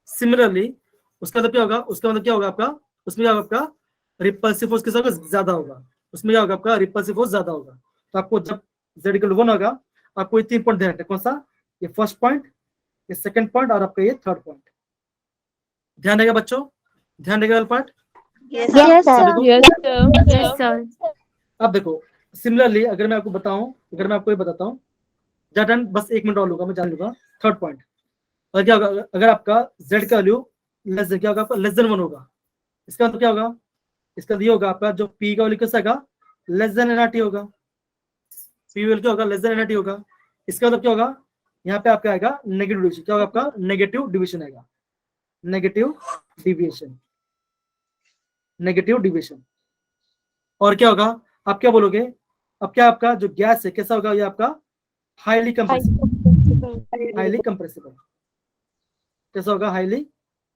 Similarly उसका मतलब क्या होगा, उसका मतलब क्या होगा आपका, उसमें क्या होगा आपका रिपल्सिव फोर्स कैसा होगा ज्यादा होगा, उसमें क्या होगा आपका रिपल्सिव फोर्स ज्यादा होगा। तो आपको जब z इक्वल 1 होगा आपको ये 3 पॉइंट ध्यान रखना, कौन सा, ये फर्स्ट पॉइंट, ये सेकंड पॉइंट और आपका ये थर्ड पॉइंट। ध्यान रहेगा बच्चों, ध्यान रहेगा वाला पार्ट। Yes, sir. अब देखो सिमिलरली अगर मैं आपको बताऊं, अगर मैं आपको ये बताता हूँ, डन बस 1 मिनट और लूंगा, मैं जान लूंगा थर्ड पॉइंट। और क्या होगा, अगर आपका z का वैल्यू लेस देन क्या होगा आपका लेस देन 1 होगा, इसका मतलब क्या होगा, इसका ये होगा आपका जो p का वैल्यू कैसा होगा लेस देन nRT होगा, p वैल्यू क्या होगा लेस देन nRT होगा। इसका मतलब क्या होगा, यहाँ पे आपका आएगा नेगेटिव डिविजन, क्या होगा आपका नेगेटिव डिविजन आएगा, नेगेटिव डिविएशन, नेगेटिव डिविएशन। और क्या होगा, आप क्या बोलोगे, अब क्या आपका जो गैस है कैसा होगा, ये आपका हाईली कंप्रेसिबल, हाईली कंप्रेसिबल कैसा होगा, हाईली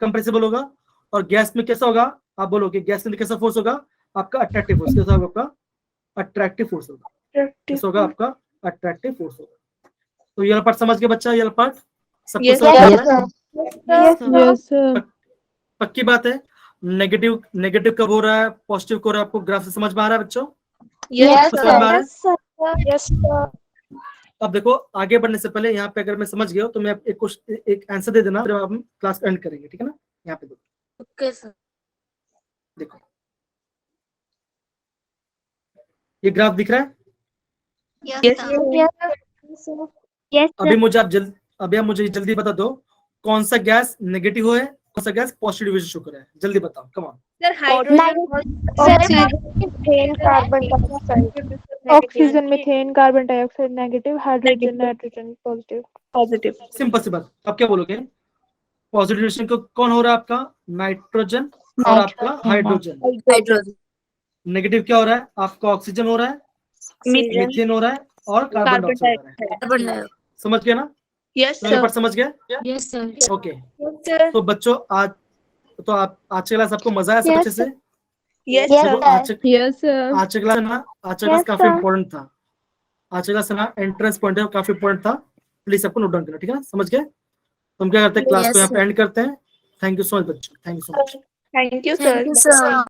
कंप्रेसिबल होगा। और गैस में कैसा होगा, आप बोलोगे गैस के अंदर कैसा फोर्स होगा आपका अट्रैक्टिव फोर्स, कैसा होगा आपका अट्रैक्टिव फोर्स होगा, कैसा होगा आपका अट्रैक्टिव फोर्स होगा। तो ये पार्ट समझ गए बच्चा, ये पार्ट सबको समझ में पक्की बात है। नेगेटिव नेगेटिव कब हो रहा है, पॉजिटिव कब हो रहा है, आपको ग्राफ से समझ में आ रहा है बच्चों? अब देखो आगे बढ़ने से पहले यहाँ पे अगर मैं समझ गया तो मैं एक आंसर दे देना, फिर हम क्लास एंड करेंगे, ठीक है ना। यहाँ पे ओके सर। देखो ये ग्राफ दिख रहा है, Yes, अभी sir. मुझे आप मुझे जल्दी बता दो कौन सा गैस नेगेटिव है, कौन सा गैस पॉजिटिव डिविजन शो कर रहा है, जल्दी बताओ, come on. Sir oxygen, methane, carbon dioxide negative, hydrogen, nitrogen positive. Simple सी बात, आप क्या बोलोगे, पॉजिटिव डिविजन को कौन हो रहा है आपका नाइट्रोजन और आपका हाइड्रोजन। नेगेटिव क्या हो रहा है आपका ऑक्सीजन हो रहा है, मीथेन हो रहा है और कार्बन डाइऑक्साइड हो रहा है। समझ गए ना? यस तो ये पार्ट समझ गए? Yes sir. ओके तो बच्चों आज के क्लास आपको मजा आया सब अच्छे से? देखो आज के क्लास ना, आज का क्लास काफी इंपॉर्टेंट था, आज का क्लास ना एंट्रेंस पॉइंट है, काफी इंपॉर्टेंट था, प्लीज सबको नोट डाउन करना, ठीक है ना, समझ गए? तो हम क्या करते हैं क्लास को यहाँ पे एंड करते हैं। थैंक यू सो मच बच्चों, thank you so much. Thank you sir.